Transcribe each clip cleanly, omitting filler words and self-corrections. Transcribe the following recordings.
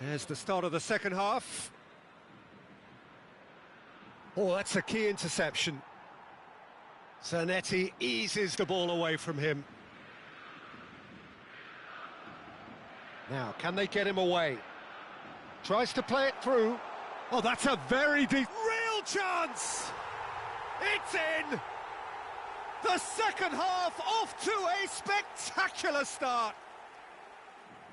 There's the start of the second half. Oh, that's a key interception. Zanetti eases the ball away from him. Now, can they get him away? Tries to play it through. Oh, that's a very deep... Real chance! It's in! The second half off to a spectacular start.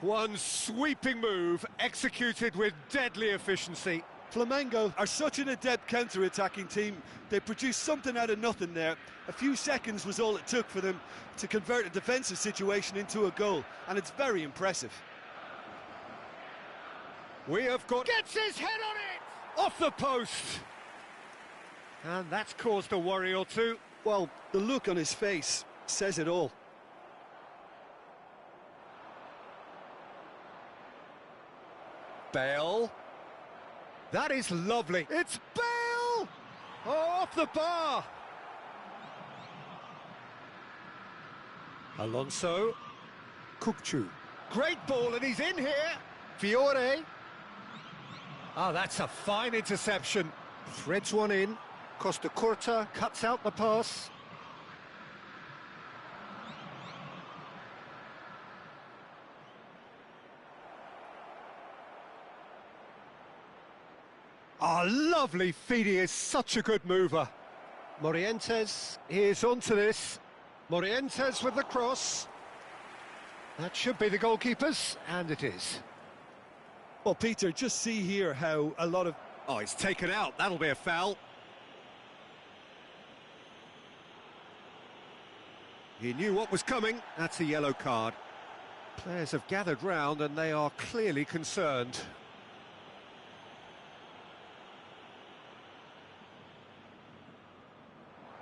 One sweeping move executed with deadly efficiency. Flamengo are such an adept counter-attacking team. They produced something out of nothing there. A few seconds was all it took for them to convert a defensive situation into a goal, and it's very impressive. We have got... Gets his head on it! Off the post! And that's caused a worry or two. Well, the look on his face says it all. Bale. That is lovely. It's Bale! Oh, off the bar! Alonso. Kukçu. Great ball, and he's in here. Fiore. Ah, that's a fine interception. Threads one in. Costa Curta cuts out the pass. Ah, lovely feed. He is such a good mover. Morientes is onto this. Morientes with the cross. That should be the goalkeeper's, and it is. Well, Peter, just see here how a lot of... Oh, he's taken out. That'll be a foul. He knew what was coming. That's a yellow card. Players have gathered round and they are clearly concerned.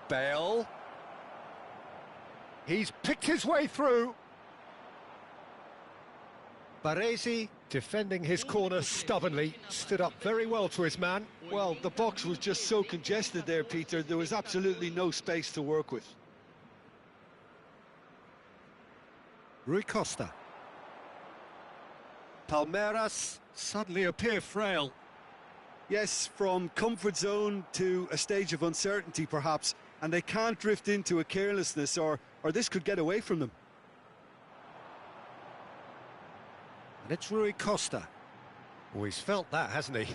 Bale. He's picked his way through. Baresi, defending his corner stubbornly, stood up very well to his man. Well, the box was just so congested there, Peter. There was absolutely no space to work with. Rui Costa. Palmeiras suddenly appear frail. Yes, from comfort zone to a stage of uncertainty, perhaps, and they can't drift into a carelessness, or this could get away from them. And it's Rui Costa. Oh, he's felt that, hasn't he?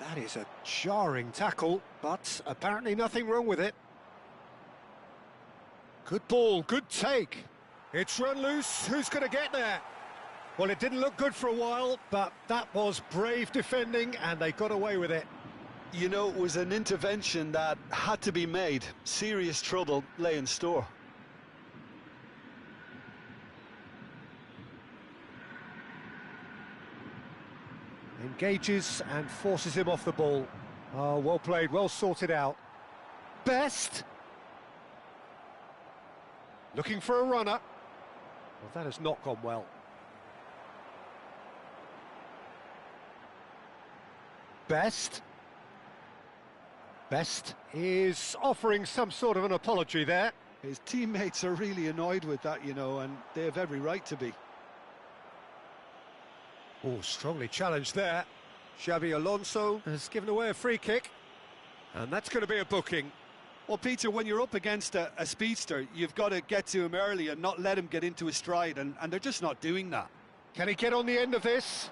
That is a jarring tackle, but apparently nothing wrong with it. Good ball, good take. It's run loose. Who's going to get there? Well, it didn't look good for a while, but that was brave defending, and they got away with it. You know, it was an intervention that had to be made. Serious trouble lay in store. Engages and forces him off the ball. Oh, well played, well sorted out. Best. Looking for a runner. Well, that has not gone well. Best. Best is offering some sort of an apology there. His teammates are really annoyed with that, you know, and they have every right to be. Oh, strongly challenged there. Xabi Alonso has given away a free kick. And that's going to be a booking. Well, Peter, when you're up against a speedster, you've got to get to him early and not let him get into his stride, and they're just not doing that. Can he get on the end of this?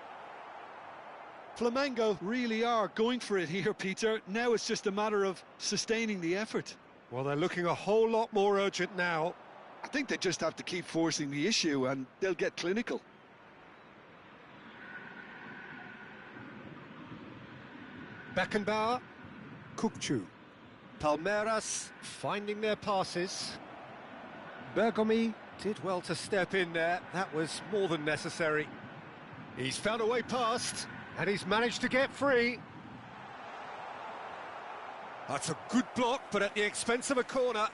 Flamengo really are going for it here, Peter. Now it's just a matter of sustaining the effort. Well, they're looking a whole lot more urgent now. I think they just have to keep forcing the issue and they'll get clinical. Beckenbauer, Kukçu. Palmeiras finding their passes. Bergomi did well to step in there. That was more than necessary. He's found a way past, and he's managed to get free. That's a good block, but at the expense of a corner.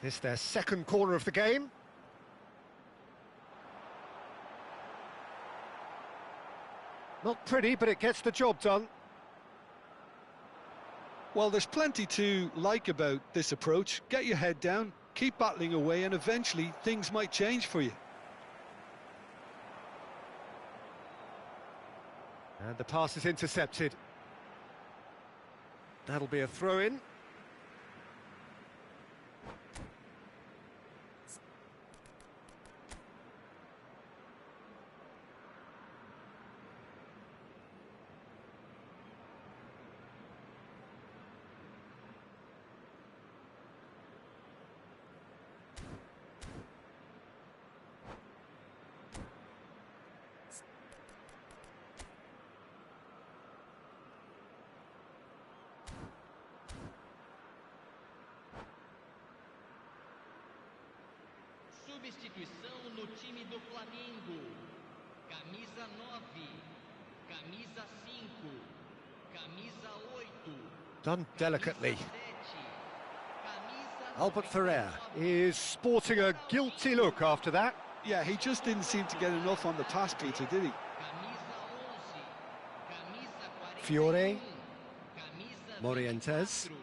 This is their second corner of the game. Not pretty, but it gets the job done. Well, there's plenty to like about this approach. Get your head down, keep battling away, and eventually things might change for you. And the pass is intercepted. That'll be a throw-in. Substituição no time do Flamengo. Camisa 9, camisa 5, camisa 8. Done delicately. Camisa Albert Ferrer is sporting a guilty look after that. Yeah, he just didn't seem to get enough on the pass, Peter, did he? Camisa 11, camisa 41, Fiore, camisa Morientes. 24,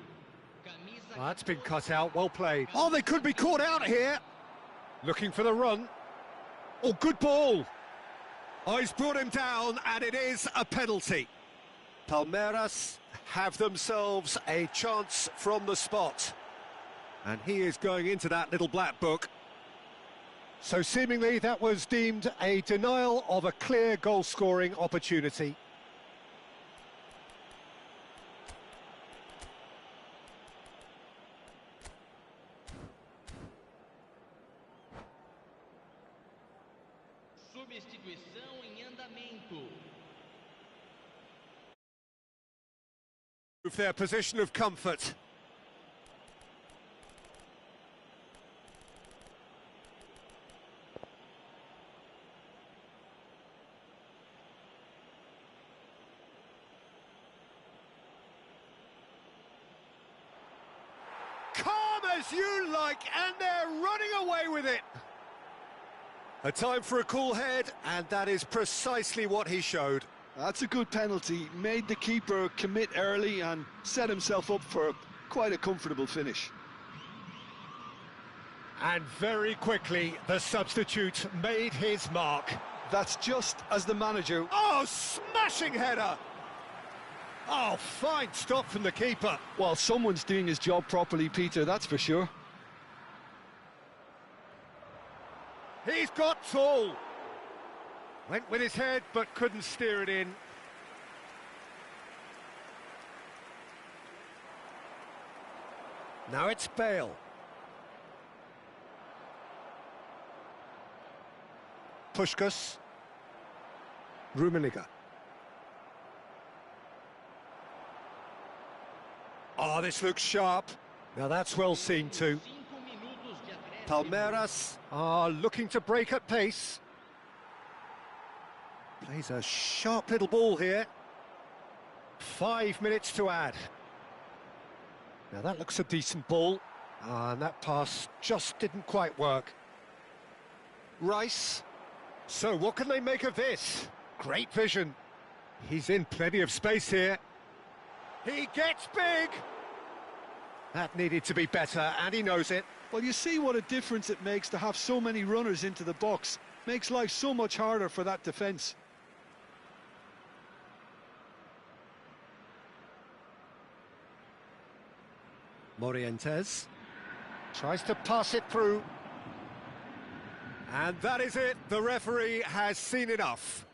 camisa Well, that's been cut out, well played. Oh, they could be caught out here. Looking for the run. Oh, good ball. Oh, he's brought him down, and it is a penalty. Palmeiras have themselves a chance from the spot. And he is going into that little black book. So seemingly that was deemed a denial of a clear goal-scoring opportunity. Substituição em andamento. Move their position of comfort. Calm as you like, and they're running away with it. A time for a cool head, and that is precisely what he showed. That's a good penalty. Made the keeper commit early and set himself up for quite a comfortable finish. And very quickly, the substitute made his mark. That's just as the manager... Oh, smashing header! Oh, fine stop from the keeper. Well, someone's doing his job properly, Peter, that's for sure. He's got tall. Went with his head, but couldn't steer it in. Now it's Bale. Puskás. Rummenigge. Oh, this looks sharp. Now that's well seen too. 5 minutos de acréscimo. Palmeiras are looking to break at pace. Plays a sharp little ball here. 5 minutes to add. Now that looks a decent ball. And that pass just didn't quite work. Rice. So what can they make of this? Great vision. He's in plenty of space here. He gets big. That needed to be better, and he knows it. Well, you see what a difference it makes to have so many runners into the box. Makes life so much harder for that defence. Morientes tries to pass it through. And that is it. The referee has seen enough.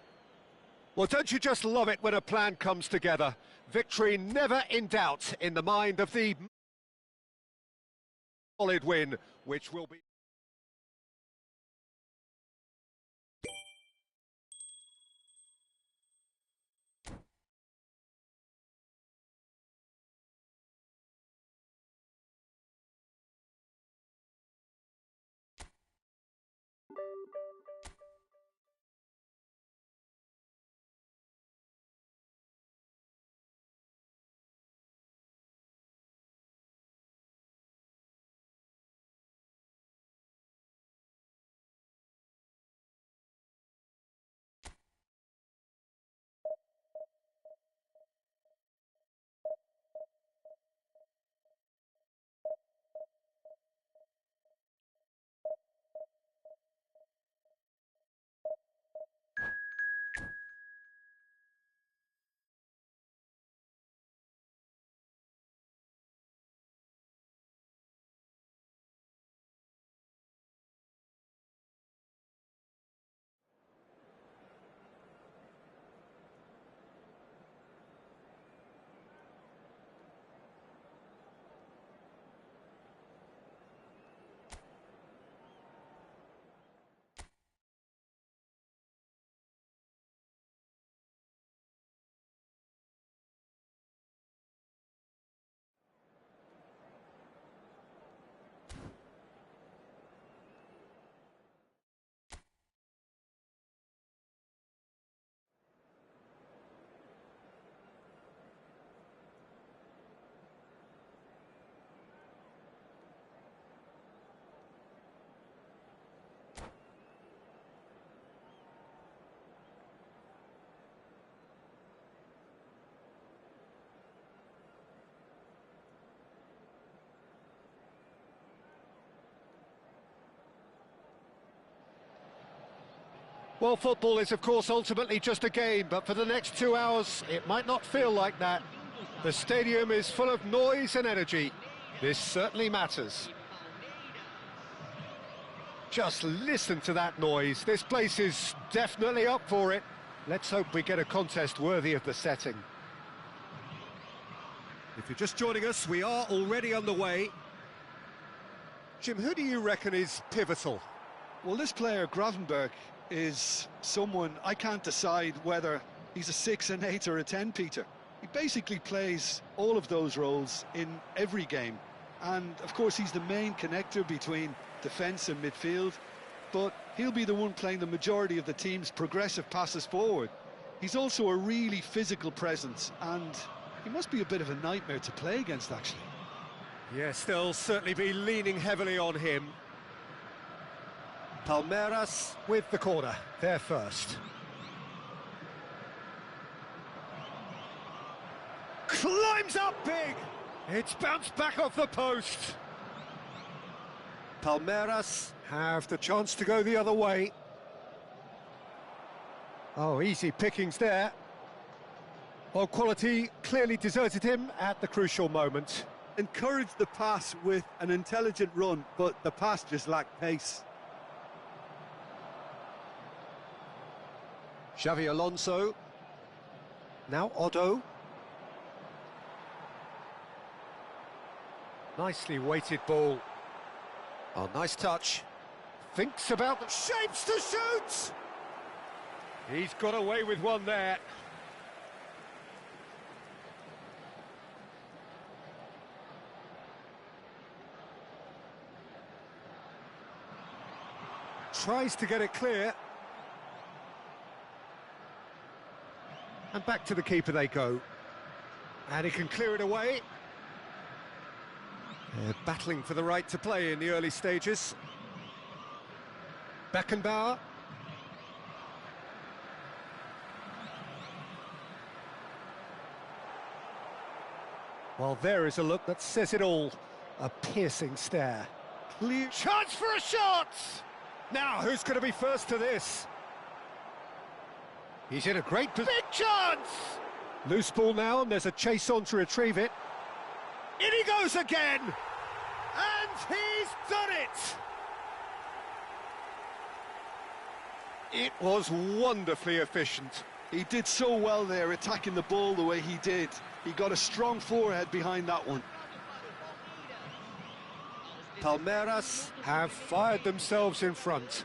Well, don't you just love it when a plan comes together? Victory never in doubt in the mind of the solid win, which will be... Well, football is, of course, ultimately just a game, but for the next 2 hours, it might not feel like that. The stadium is full of noise and energy. This certainly matters. Just listen to that noise. This place is definitely up for it. Let's hope we get a contest worthy of the setting. If you're just joining us, we are already underway. Jim, who do you reckon is pivotal? Well, this player, Gravenberg, is someone I can't decide whether he's a 6, an 8 or a 10, Peter. He basically plays all of those roles in every game. And, of course, he's the main connector between defence and midfield. But he'll be the one playing the majority of the team's progressive passes forward. He's also a really physical presence, and he must be a bit of a nightmare to play against, actually. Yes, they'll certainly be leaning heavily on him. Palmeiras with the corner, they're first. Climbs up big! It's bounced back off the post. Palmeiras have the chance to go the other way. Oh, easy pickings there. Well, quality clearly deserted him at the crucial moment. Encouraged the pass with an intelligent run, but the pass just lacked pace. Xavi Alonso. Now Otto. Nicely weighted ball. Oh, nice touch. Thinks about the shapes to shoot! He's got away with one there. Tries to get it clear. And back to the keeper they go. And he can clear it away. They're battling for the right to play in the early stages. Beckenbauer. Well, there is a look that says it all. A piercing stare. Clear chance for a shot! Now, who's going to be first to this? He's in a great position. Big chance! Loose ball now, and there's a chase on to retrieve it. In he goes again! And he's done it! It was wonderfully efficient. He did so well there, attacking the ball the way he did. He got a strong forehead behind that one. Palmeiras have fired themselves in front.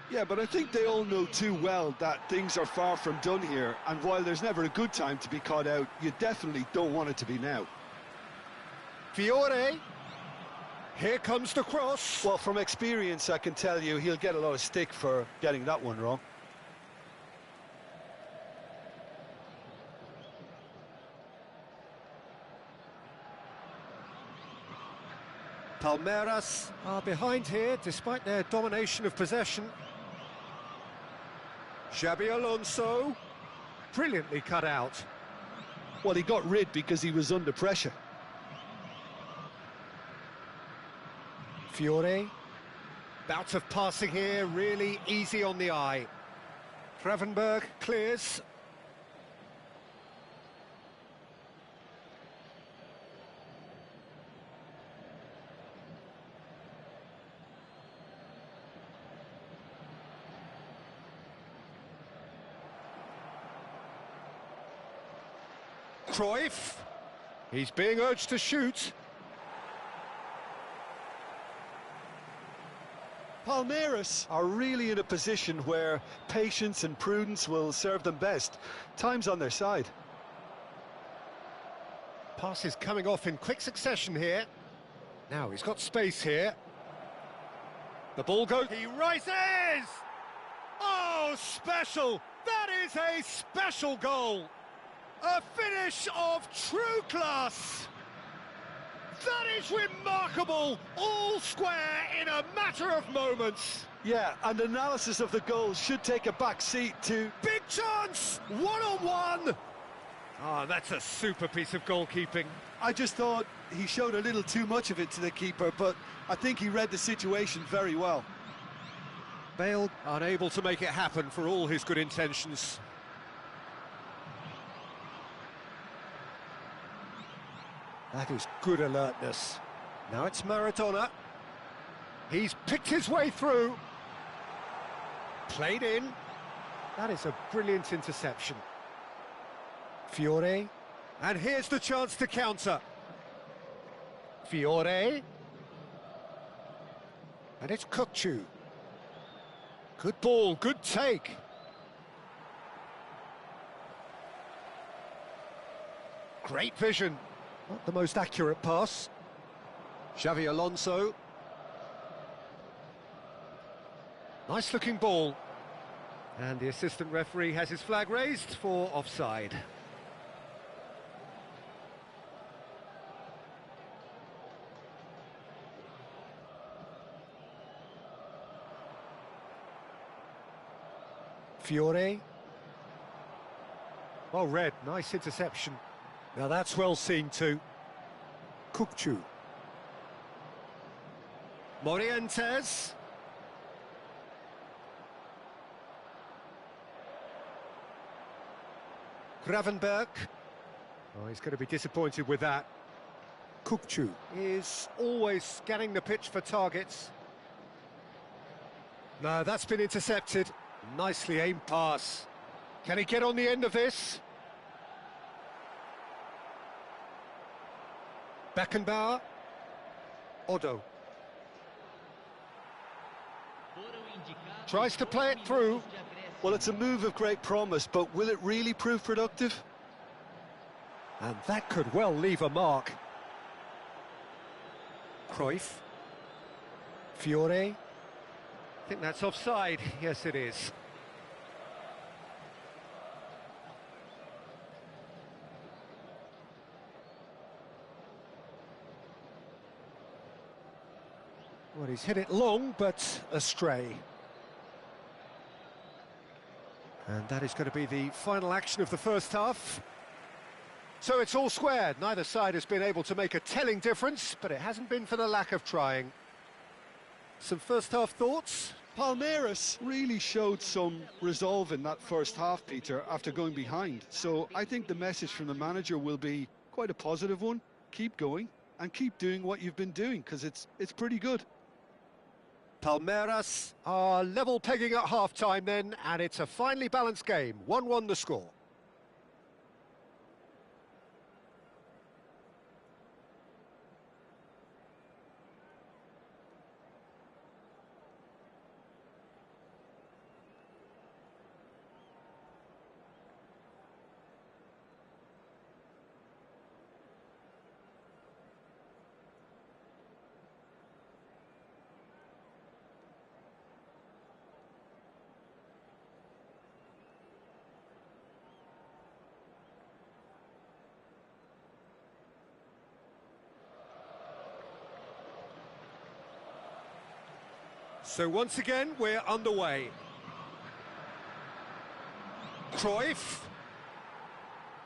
Yeah, but I think they all know too well that things are far from done here, and while there's never a good time to be caught out, you definitely don't want it to be now. Fiore. Here comes the cross. Well, from experience, I can tell you he'll get a lot of stick for getting that one wrong. Palmeiras are behind here, despite their domination of possession. Xabi Alonso, brilliantly cut out. Well, he got rid because he was under pressure. Fiore, bout of passing here, really easy on the eye. Gravenberg clears. Cruyff, he's being urged to shoot. Palmeiras are really in a position where patience and prudence will serve them best. Time's on their side. Passes coming off in quick succession here. Now he's got space here. The ball goes. He rises! Oh, special! That is a special goal! A finish of true class! That is remarkable! All square in a matter of moments! Yeah, and analysis of the goal should take a back seat to... Big chance! One-on-one! Ah, that's a super piece of goalkeeping. I just thought he showed a little too much of it to the keeper, but I think he read the situation very well. Bale unable to make it happen for all his good intentions. That is good alertness. Now it's Maradona. He's picked his way through. Played in. That is a brilliant interception. Fiore. And here's the chance to counter. Fiore. And it's Kukçu. Good ball, good take. Great vision. Not the most accurate pass. Xavi Alonso. Nice looking ball. And the assistant referee has his flag raised for offside. Fiore. Well read, nice interception. Now that's well seen too. Kukçu. Morientes. Gravenberg. Oh, he's going to be disappointed with that. Kukçu is always scanning the pitch for targets. No, that's been intercepted. Nicely aimed pass. Can he get on the end of this? Beckenbauer. Odo. Tries to play it through. Well, it's a move of great promise, but will it really prove productive? And that could well leave a mark. Cruyff. Fiore. I think that's offside. Yes, it is. Well, he's hit it long, but astray. And that is going to be the final action of the first half. So it's all squared. Neither side has been able to make a telling difference, but it hasn't been for the lack of trying. Some first half thoughts? Palmeiras really showed some resolve in that first half, Peter, after going behind. So I think the message from the manager will be quite a positive one. Keep going and keep doing what you've been doing, because it's pretty good. Palmeiras are level pegging at half-time then, and it's a finely balanced game. 1-1 the score. So once again, we're underway. Cruyff.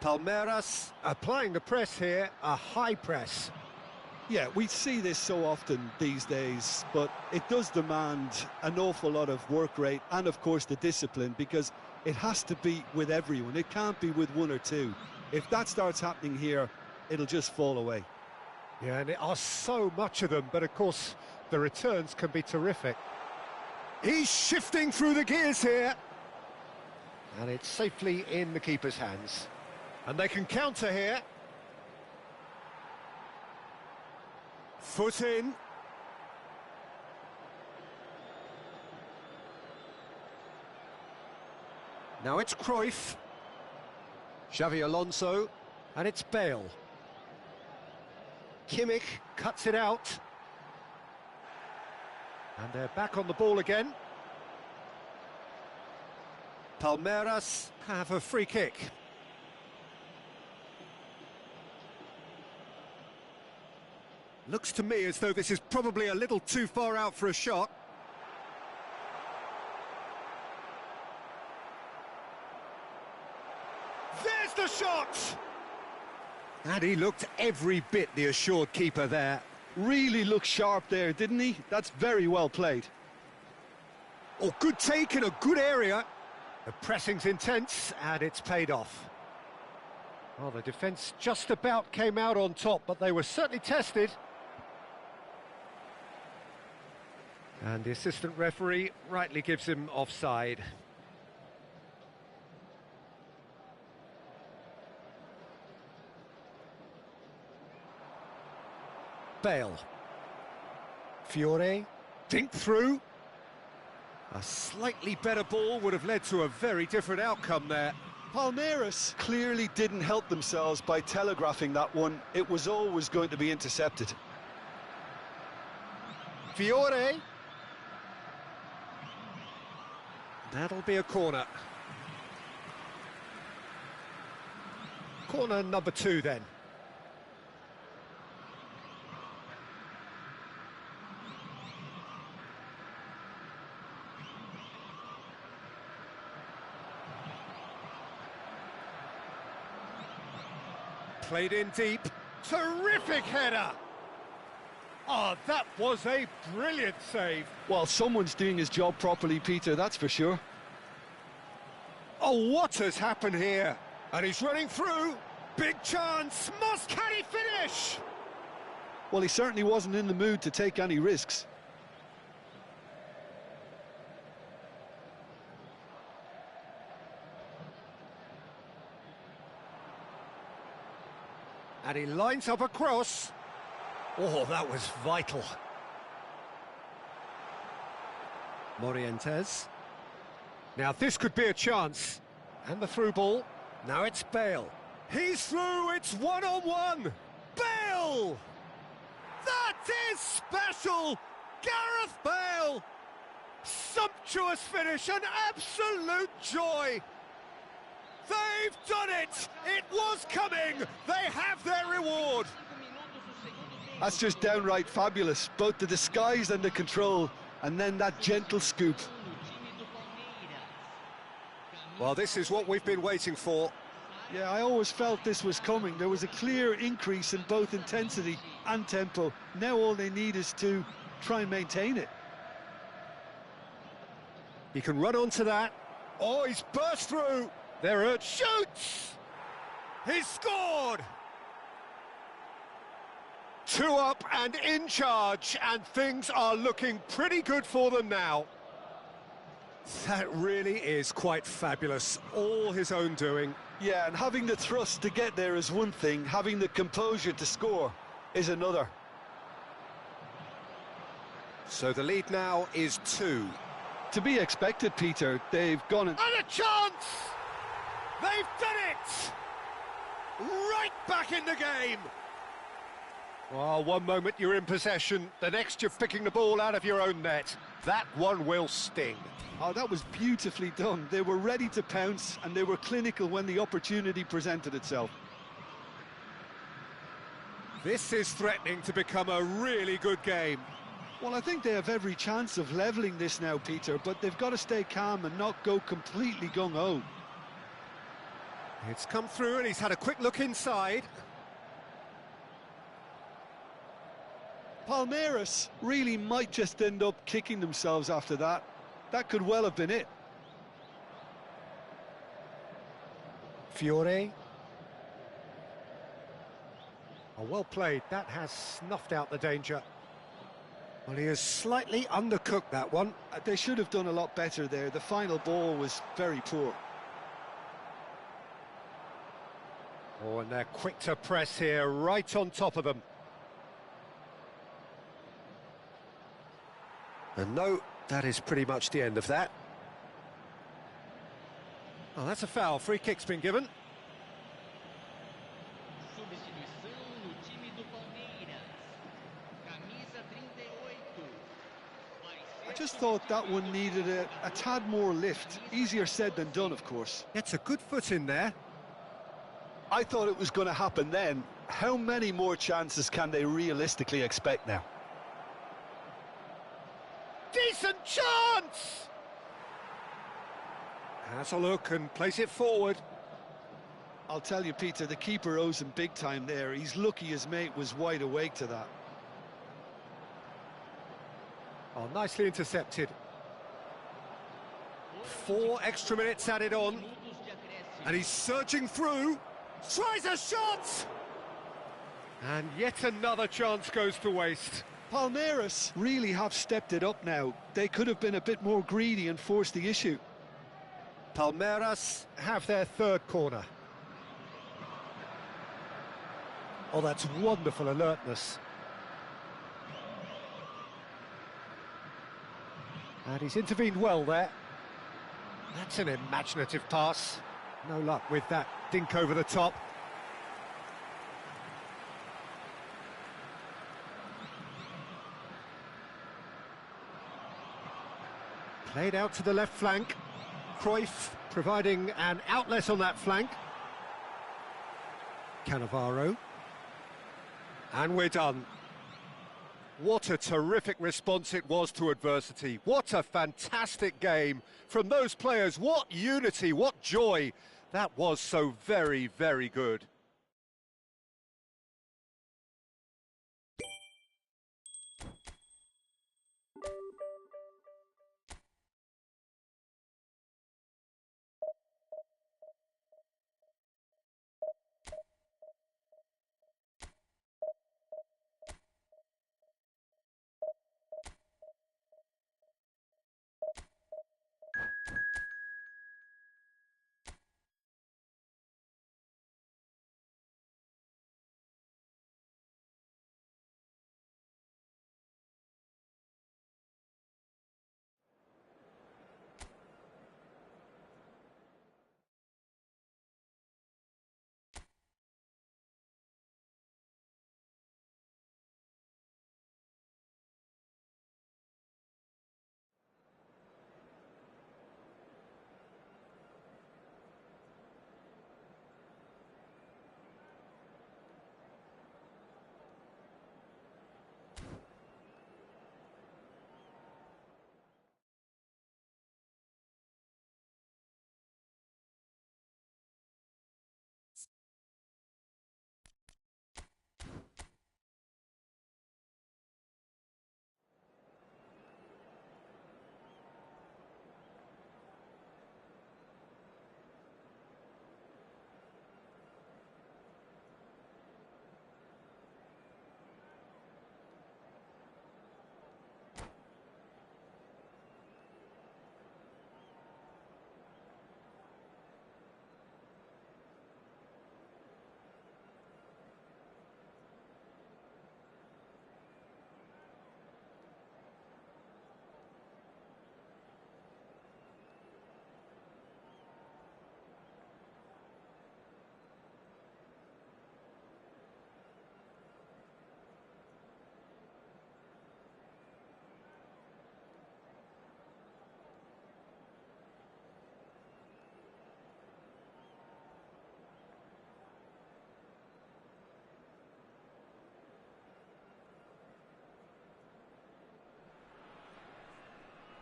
Palmeiras applying the press here, a high press. Yeah, we see this so often these days, but it does demand an awful lot of work rate and, of course, the discipline, because it has to be with everyone. It can't be with one or two. If that starts happening here, it'll just fall away. Yeah, and there are so much of them, but of course, the returns can be terrific. He's shifting through the gears here. And it's safely in the keeper's hands. And they can counter here. Foot in. Now it's Cruyff. Xavi Alonso. And it's Bale. Kimmich cuts it out. And they're back on the ball again. Palmeiras have a free kick. Looks to me as though this is probably a little too far out for a shot. There's the shot! And he looked every bit the assured keeper there. Really looked sharp there, didn't he? That's very well played. Oh, good take in a good area. The pressing's intense, and it's paid off. Well, the defence just about came out on top, but they were certainly tested. And the assistant referee rightly gives him offside. Bale. Fiore. Dink through. A slightly better ball would have led to a very different outcome there. Palmeiras clearly didn't help themselves by telegraphing that one. It was always going to be intercepted. Fiore. That'll be a corner. Corner number 2 then. Played in deep. Terrific header! Oh, that was a brilliant save. Well, someone's doing his job properly, Peter, that's for sure. Oh, what has happened here? And he's running through. Big chance. Can he finish? Well, he certainly wasn't in the mood to take any risks. And he lines up a cross. Oh, that was vital. Morientes. Now this could be a chance. And the through ball. Now it's Bale. He's through, it's one-on-one. Bale! That is special! Gareth Bale! Sumptuous finish, an absolute joy! They've done it! It was coming! They have their reward! That's just downright fabulous. Both the disguise and the control, and then that gentle scoop. Well, this is what we've been waiting for. Yeah, I always felt this was coming. There was a clear increase in both intensity and tempo. Now all they need is to try and maintain it. He can run onto that. Oh, he's burst through. There it shoots! He's scored! 2 up and in charge, and things are looking pretty good for them now. That really is quite fabulous. All his own doing. Yeah, and having the thrust to get there is one thing. Having the composure to score is another. So the lead now is 2. To be expected, Peter. They've gone... And a chance! They've done it! Right back in the game! Well, one moment you're in possession, the next you're picking the ball out of your own net. That one will sting. Oh, that was beautifully done. They were ready to pounce, and they were clinical when the opportunity presented itself. This is threatening to become a really good game. Well, I think they have every chance of levelling this now, Peter, but they've got to stay calm and not go completely gung-ho. It's come through and he's had a quick look inside. Palmeiras really might just end up kicking themselves after that. That could well have been it. Fiore. Oh, well played. That has snuffed out the danger. Well, he has slightly undercooked that one. They should have done a lot better there. The final ball was very poor. Oh, and they're quick to press here, right on top of them. And no, that is pretty much the end of that. Oh, that's a foul. Free kick's been given. Substituição no time do Palmeiras. Camisa 38. I just thought that one needed a tad more lift. Easier said than done, of course. Gets a good foot in there. I thought it was going to happen then. How many more chances can they realistically expect now? Decent chance! Has a look and place it forward. I'll tell you, Peter, the keeper owes him big time there. He's lucky his mate was wide awake to that. Oh, nicely intercepted. 4 extra minutes added on, and he's surging through, tries a shot! And yet another chance goes to waste. Palmeiras really have stepped it up now. They could have been a bit more greedy and forced the issue. Palmeiras have their third corner. Oh, that's wonderful alertness. And he's intervened well there. That's an imaginative pass. No luck with that dink over the top. Played out to the left flank. Cruyff providing an outlet on that flank. Cannavaro. And we're done. What a terrific response it was to adversity. What a fantastic game from those players. What unity, what joy. That was so very, very good.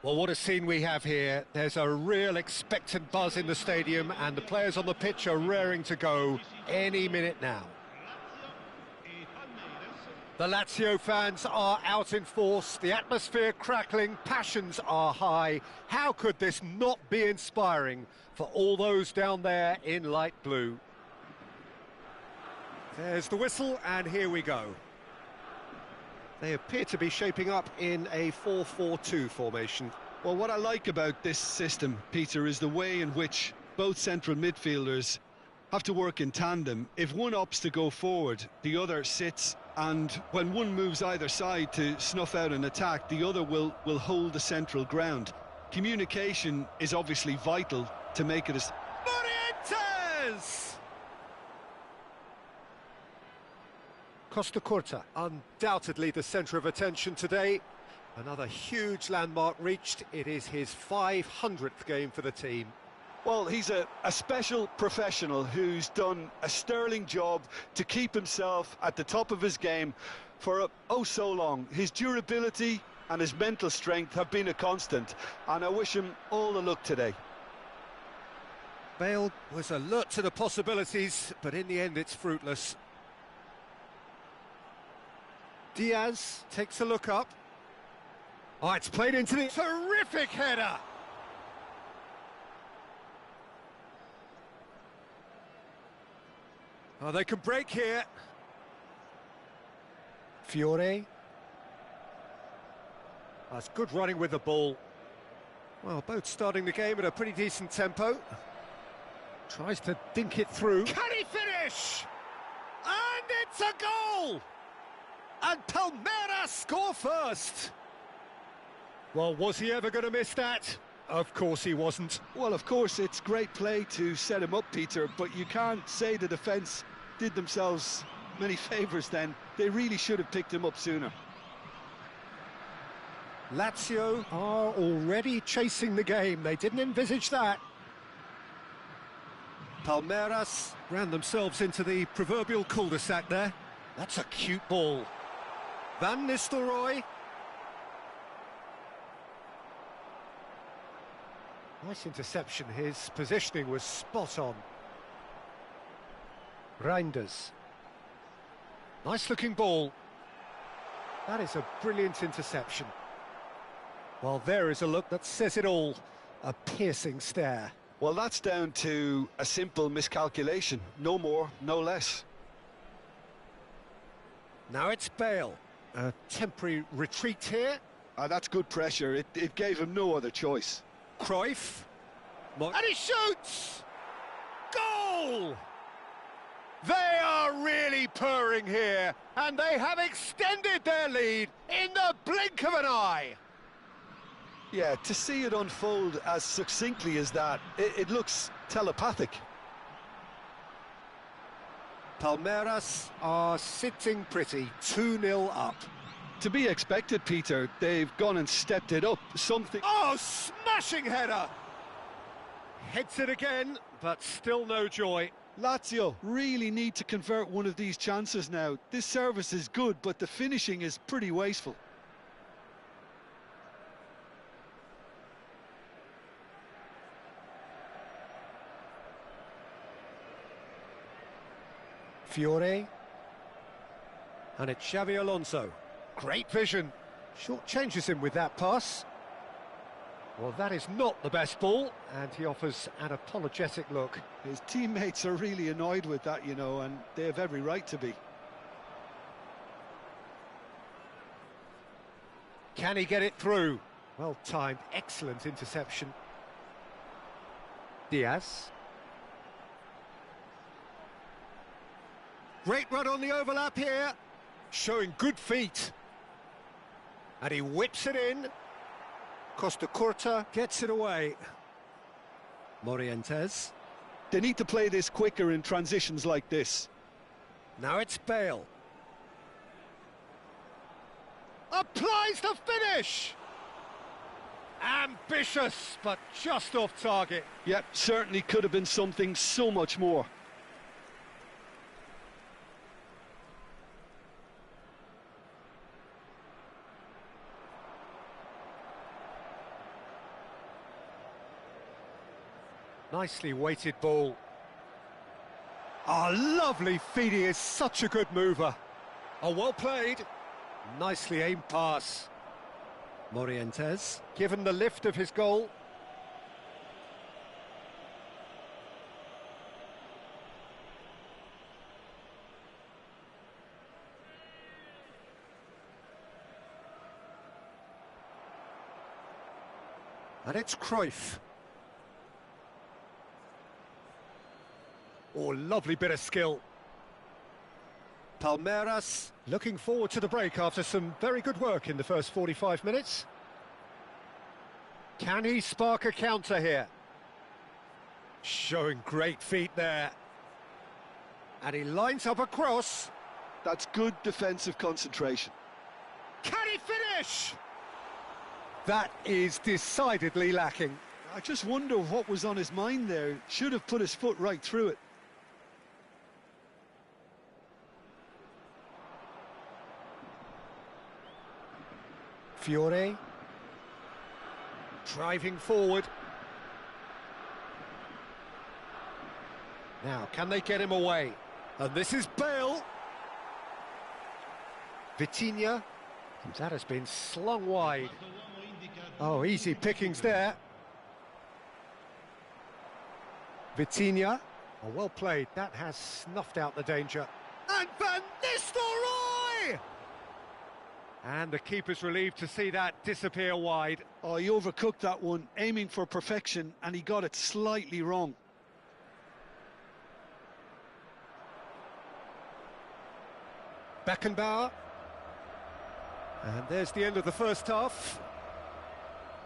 Well, what a scene we have here. There's a real expectant buzz in the stadium, and the players on the pitch are raring to go any minute now. The Lazio fans are out in force, the atmosphere crackling, passions are high. How could this not be inspiring for all those down there in light blue? There's the whistle, and here we go. They appear to be shaping up in a 4-4-2 formation. Well, what I like about this system, Peter, is the way in which both central midfielders have to work in tandem. If one opts to go forward, the other sits, and when one moves either side to snuff out an attack, the other will hold the central ground. Communication is obviously vital to make it as... Morientes! Costa Curta, undoubtedly the centre of attention today. Another huge landmark reached. It is his 500th game for the team. Well, he's a special professional who's done a sterling job to keep himself at the top of his game for so long. His durability and his mental strength have been a constant, and I wish him all the luck today. Bale was alert to the possibilities, but in the end it's fruitless. Diaz takes a look up. Oh, it's played into the terrific header. Oh, they can break here. Fiore. That's good running with the ball. Well, both starting the game at a pretty decent tempo. Tries to dink it through. Can he finish? And it's a goal! And Palmeiras score first. Well, was he ever going to miss that? Of course he wasn't. Well, of course, it's great play to set him up, Peter, but you can't say the defence did themselves many favours then. They really should have picked him up sooner. Lazio are already chasing the game. They didn't envisage that. Palmeiras ran themselves into the proverbial cul-de-sac there. That's a cute ball. Van Nistelrooy. Nice interception. His positioning was spot on. Reinders. Nice looking ball. That is a brilliant interception. Well, there is a look that says it all. A piercing stare. Well, that's down to a simple miscalculation. No more, no less. Now it's Bale. A temporary retreat here. That's good pressure. It gave him no other choice. Cruyff. And he shoots! Goal! They are really purring here, and they have extended their lead in the blink of an eye. Yeah, to see it unfold as succinctly as that, it looks telepathic. Palmeiras are sitting pretty, 2-0 up. To be expected, Peter. They've gone and stepped it up. Something... Oh, smashing header! Heads it again, but still no joy. Lazio really need to convert one of these chances now. This service is good, but the finishing is pretty wasteful. Fiore. And it's Xavi Alonso. Great vision. Short changes him with that pass. Well, that is not the best ball, and he offers an apologetic look. His teammates are really annoyed with that, you know, and they have every right to be. Can he get it through? Well timed, excellent interception. Diaz. Great run on the overlap here, showing good feet. And he whips it in. Costa Curta gets it away. Morientes. They need to play this quicker in transitions like this. Now it's Bale. Applies the finish! Ambitious, but just off target. Yep, certainly could have been something so much more. Nicely weighted ball. Oh, lovely feed. He is such a good mover. Oh, well played. Nicely aimed pass. Morientes, given the lift of his goal. And it's Cruyff. Oh, lovely bit of skill. Palmeiras looking forward to the break after some very good work in the first 45 minutes. Can he spark a counter here? Showing great feet there. And he lines up a cross. That's good defensive concentration. Can he finish? That is decidedly lacking. I just wonder what was on his mind there. Should have put his foot right through it. Fiore. Driving forward. Now, can they get him away? And this is Bale. Vitinha. That has been slung wide. Oh, easy pickings there. Vitinha. Oh, well played. That has snuffed out the danger. And Van Nistelrooy! And the keeper's relieved to see that disappear wide. Oh, he overcooked that one, aiming for perfection, and he got it slightly wrong. Beckenbauer. And there's the end of the first half.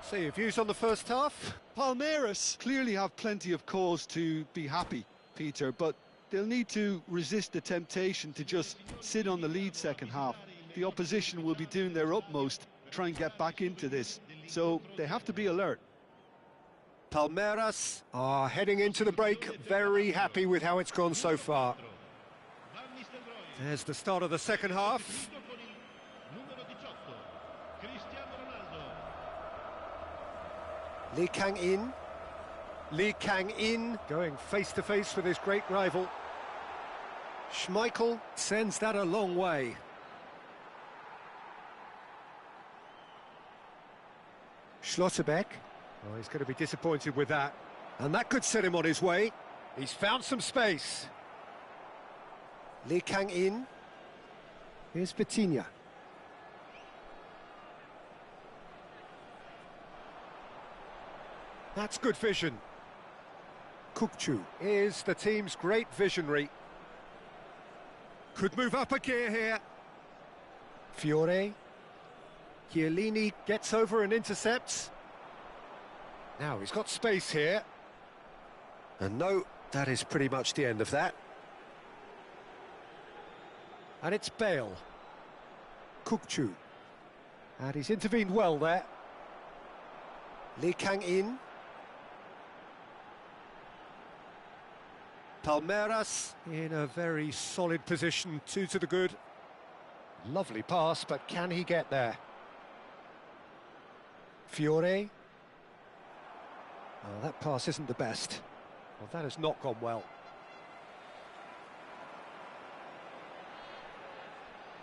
So your views on the first half? Palmeiras clearly have plenty of cause to be happy, Peter, but they'll need to resist the temptation to just sit on the lead second half. The opposition will be doing their utmost to try and get back into this, so they have to be alert. Palmeiras are heading into the break, very happy with how it's gone so far. There's the start of the second half. Lee Kang-in. Lee Kang-in going face-to-face with his great rival. Schmeichel sends that a long way. Schlotterbeck. Oh, he's going to be disappointed with that. And that could set him on his way. He's found some space. Lee Kang-in. Here's Vitinha. That's good vision. Kukçu is the team's great visionary. Could move up a gear here. Fiore. Chiellini gets over and intercepts. Now he's got space here. And no, that is pretty much the end of that. And it's Bale. Kukçu. And he's intervened well there. Lee Kang-in. Palmeiras in a very solid position, 2 to the good. Lovely pass, but can he get there? Fiore. Oh, that pass isn't the best. Well, that has not gone well.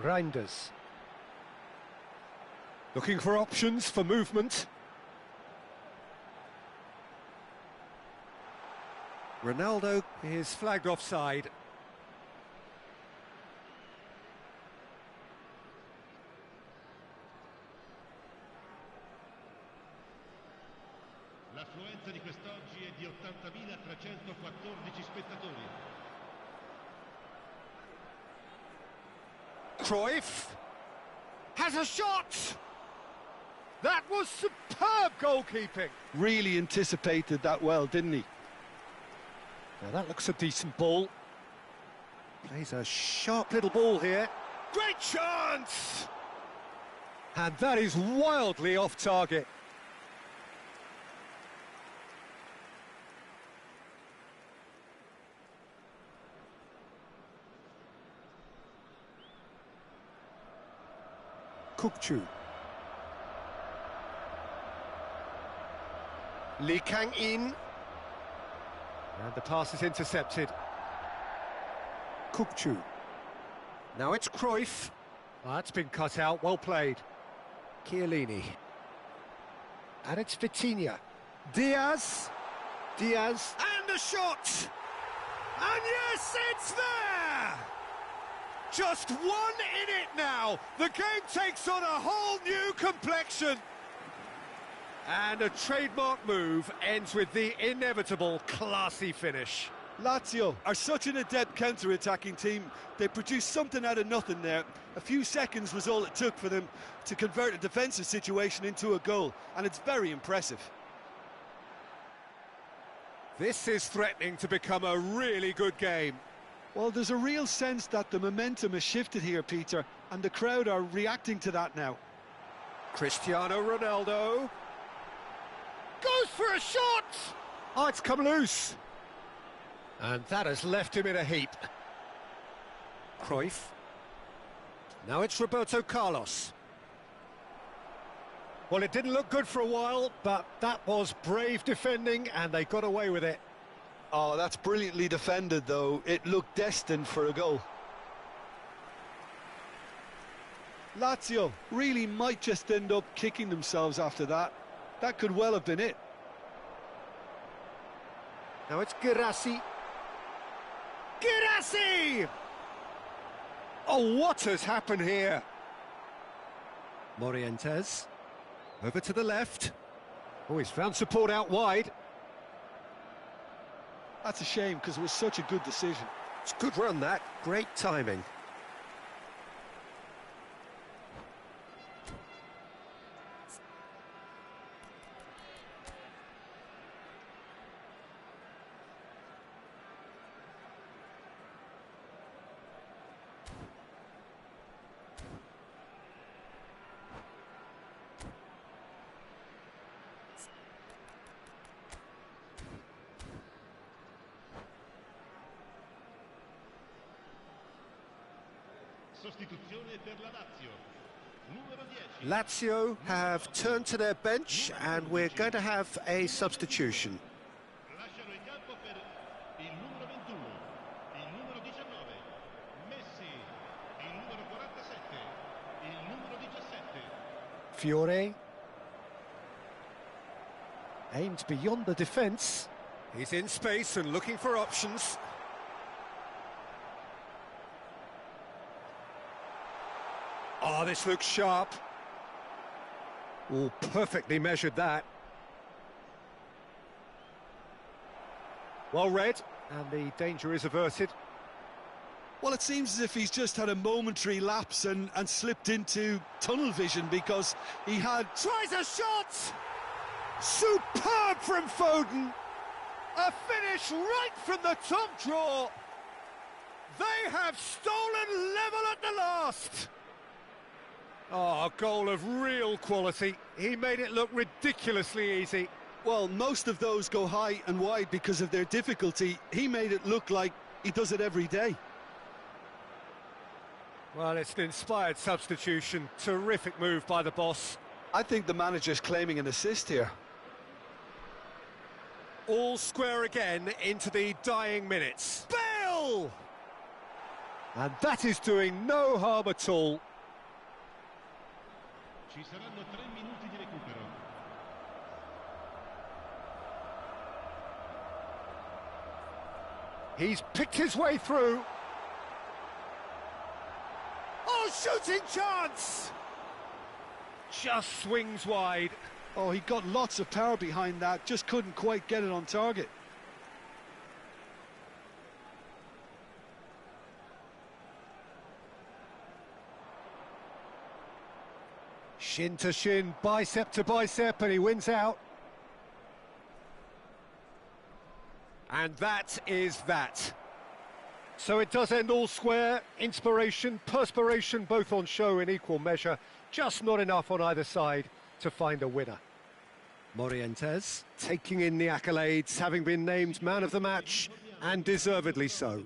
Reinders. Looking for options for movement. Ronaldo is flagged offside. L'affluenza di quest'oggi è di 80.314 spettatori. Cruyff has a shot! That was superb goalkeeping. Really anticipated that well, didn't he? Now that looks a decent ball. Plays a sharp little ball here. Great chance! And that is wildly off target. Kukçu. Lee Kang-in. And the pass is intercepted. Kukçu. Now it's Cruyff. Oh, that's been cut out, well played. Chiellini. And it's Vitinha. Diaz. Diaz. And a shot! And yes, it's there! Just 1 in it now. The game takes on a whole new complexion. And a trademark move ends with the inevitable classy finish. Lazio are such an adept counter-attacking team. They produced something out of nothing there. A few seconds was all it took for them to convert a defensive situation into a goal, and it's very impressive. This is threatening to become a really good game. Well, there's a real sense that the momentum has shifted here, Peter, and the crowd are reacting to that now. Cristiano Ronaldo goes for a shot! Oh, it's come loose. And that has left him in a heap. Cruyff. Now it's Roberto Carlos. Well, it didn't look good for a while, but that was brave defending, and they got away with it. Oh, that's brilliantly defended, though. It looked destined for a goal. Lazio really might just end up kicking themselves after that. That could well have been it. Now it's Girassi. Girassi! Oh, what has happened here? Morientes. Over to the left. Oh, he's found support out wide. That's a shame, because it was such a good decision. It's a good run, that. Great timing. Sostituzione per la Lazio. Numero 10. Lazio have turned to their bench and we're going to have a substitution. Lasciano il campo per il numero 21, il numero 19, Messi, il numero 47, il numero 17. Fiore. Aimed beyond the defence. He's in space and looking for options. Oh, this looks sharp. Oh, perfectly measured that. Well read, and the danger is averted. Well, it seems as if he's just had a momentary lapse and slipped into tunnel vision, because he had... Tries a shot! Superb from Foden! A finish right from the top drawer! They have stolen level at the last! Oh, a goal of real quality. He made it look ridiculously easy. Well, most of those go high and wide because of their difficulty. He made it look like he does it every day. Well, it's an inspired substitution. Terrific move by the boss. I think the manager's claiming an assist here. All square again into the dying minutes. Bale! And that is doing no harm at all. Ci saranno 3 minuti di recupero. He's picked his way through. Oh, shooting chance! Just swings wide. Oh, he got lots of power behind that, just couldn't quite get it on target. Shin to shin, bicep to bicep, and he wins out. And that is that. So it does end all square. Inspiration, perspiration, both on show in equal measure. Just not enough on either side to find a winner. Morientes taking in the accolades, having been named man of the match, and deservedly so.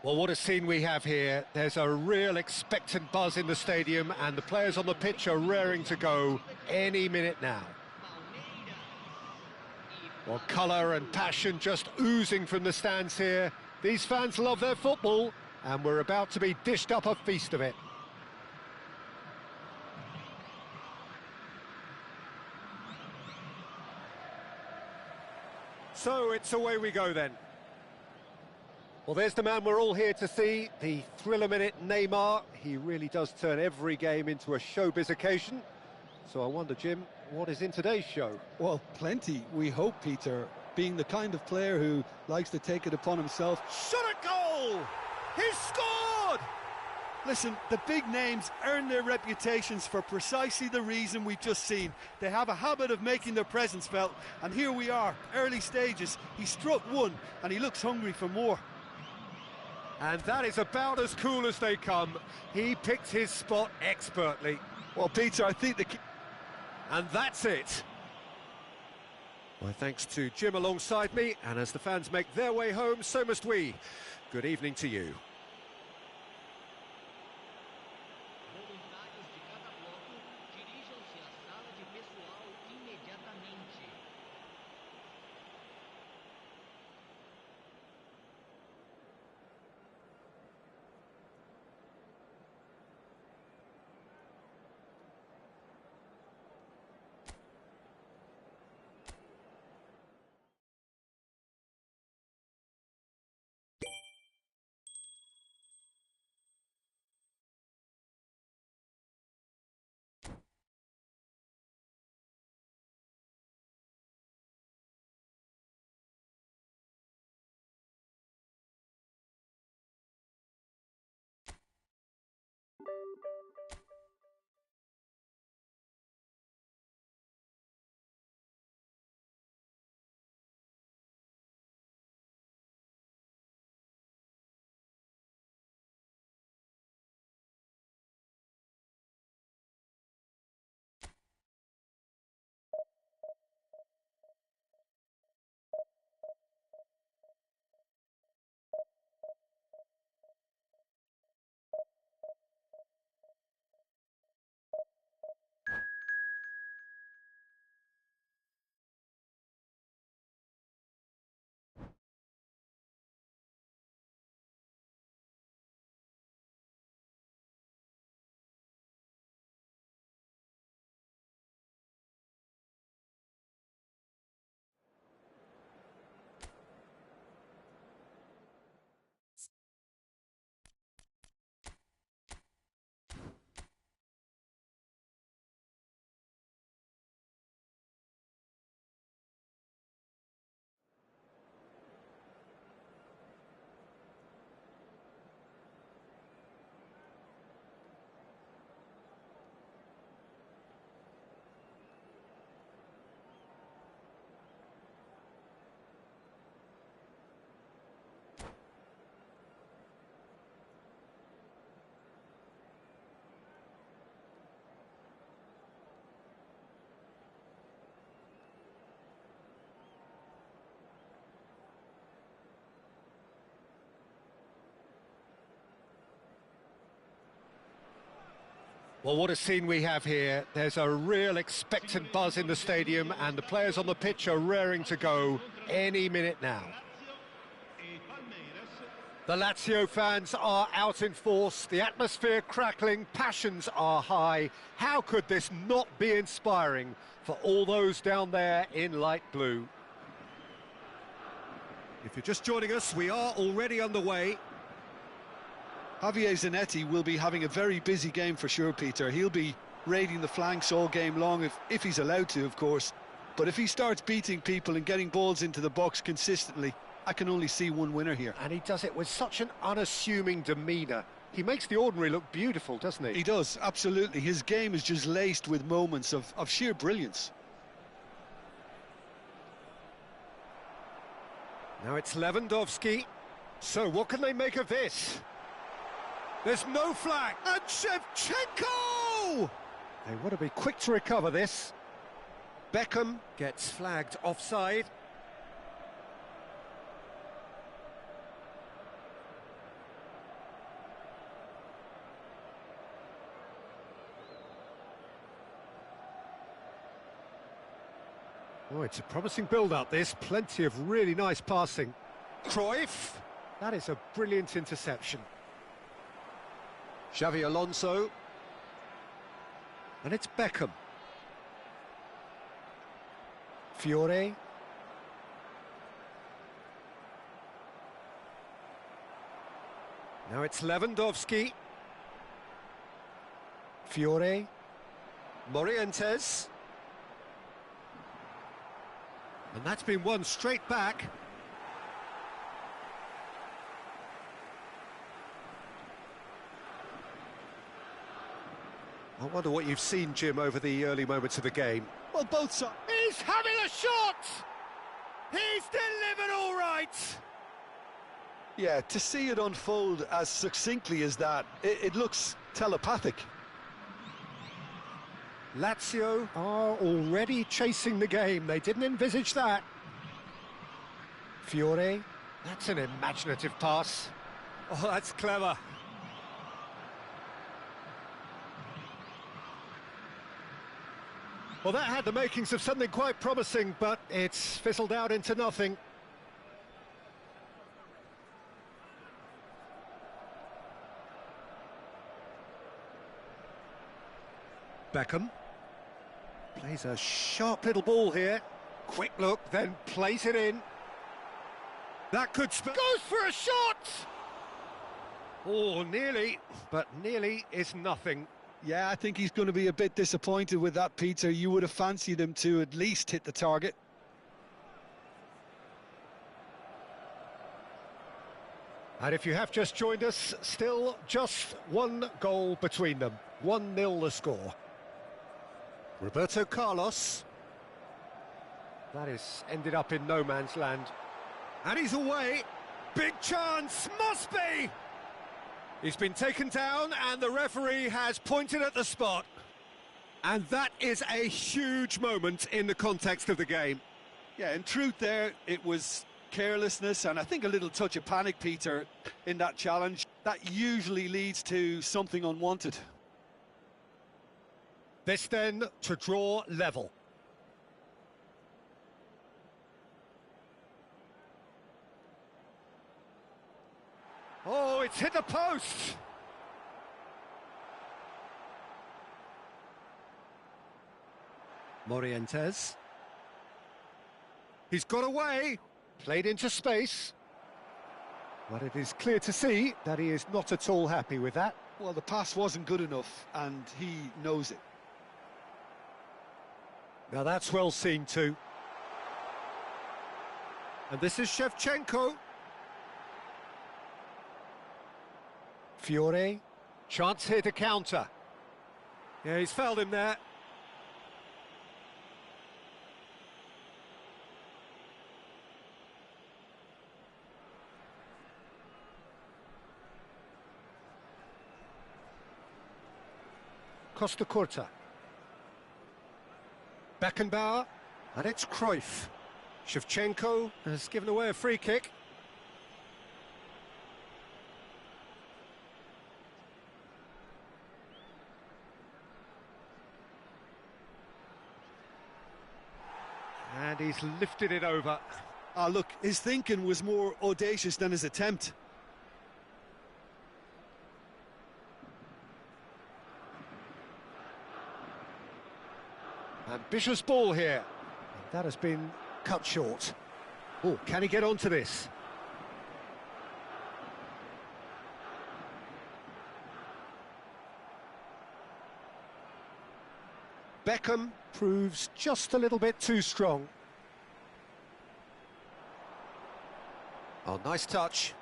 Well, what a scene we have here. There's a real expectant buzz in the stadium, and the players on the pitch are raring to go any minute now. Well, colour and passion just oozing from the stands here. These fans love their football, and we're about to be dished up a feast of it. So it's away we go then. Well, there's the man we're all here to see, the thriller-minute Neymar. He really does turn every game into a showbiz occasion. So I wonder, Jim, what is in today's show? Well, plenty, we hope, Peter. Being the kind of player who likes to take it upon himself. Shot a goal! He's scored! Listen, the big names earn their reputations for precisely the reason we've just seen. They have a habit of making their presence felt, and here we are, early stages. He struck one, and he looks hungry for more. And that is about as cool as they come. He picked his spot expertly. Well, Peter, I think the... And that's it. My thanks to Jim alongside me, and as the fans make their way home, so must we. Good evening to you. Voluntários de cada bloco dirijam-se à sala de pessoal imediatamente. Well, what a scene we have here. There's a real expectant buzz in the stadium, and the players on the pitch are raring to go any minute now. The Lazio fans are out in force, the atmosphere crackling, passions are high. How could this not be inspiring for all those down there in light blue? If you're just joining us, we are already underway. Javier Zanetti will be having a very busy game for sure, Peter. He'll be raiding the flanks all game long, if he's allowed to, of course. But if he starts beating people and getting balls into the box consistently, I can only see one winner here. And he does it with such an unassuming demeanour. He makes the ordinary look beautiful, doesn't he? He does, absolutely. His game is just laced with moments of sheer brilliance. Now it's Lewandowski. So what can they make of this? There's no flag, and Shevchenko! They want to be quick to recover this. Beckham gets flagged offside. Oh, it's a promising build-up, this. Plenty of really nice passing. Cruyff. That is a brilliant interception. Xavi Alonso. And it's Beckham. Fiore. Now it's Lewandowski. Fiore. Morientes. And that's been won straight back. I wonder what you've seen, Jim, over the early moments of the game. Well, both sides. He's having a shot! He's delivered all right! Yeah, to see it unfold as succinctly as that, it looks telepathic. Lazio are already chasing the game. They didn't envisage that. Fiore. That's an imaginative pass. Oh, that's clever. Well, that had the makings of something quite promising, but it's fizzled out into nothing. Beckham. Plays a sharp little ball here. Quick look, then plays it in. That could goes for a shot! Oh, nearly, but nearly is nothing. Yeah, I think he's going to be a bit disappointed with that, Peter. You would have fancied him to at least hit the target. And if you have just joined us, still just one goal between them. 1-0 the score. Roberto Carlos. That is ended up in no man's land. And he's away. Big chance, must be! He's been taken down and the referee has pointed at the spot. And that is a huge moment in the context of the game. Yeah, in truth there, it was carelessness and I think a little touch of panic, Peter, in that challenge. That usually leads to something unwanted. This then to draw level. Oh, it's hit the post! Morientes. He's got away, played into space. But it is clear to see that he is not at all happy with that. Well, the pass wasn't good enough and he knows it. Now that's well seen too. And this is Shevchenko. Fiore. Chance here to counter. Yeah, he's fouled him there. Costa Curta. Beckenbauer, and it's Cruyff. Shevchenko has given away a free kick. And he's lifted it over. Ah, look, his thinking was more audacious than his attempt. Ambitious ball here. That has been cut short. Oh, can he get onto this? Beckham proves just a little bit too strong. Oh, nice touch.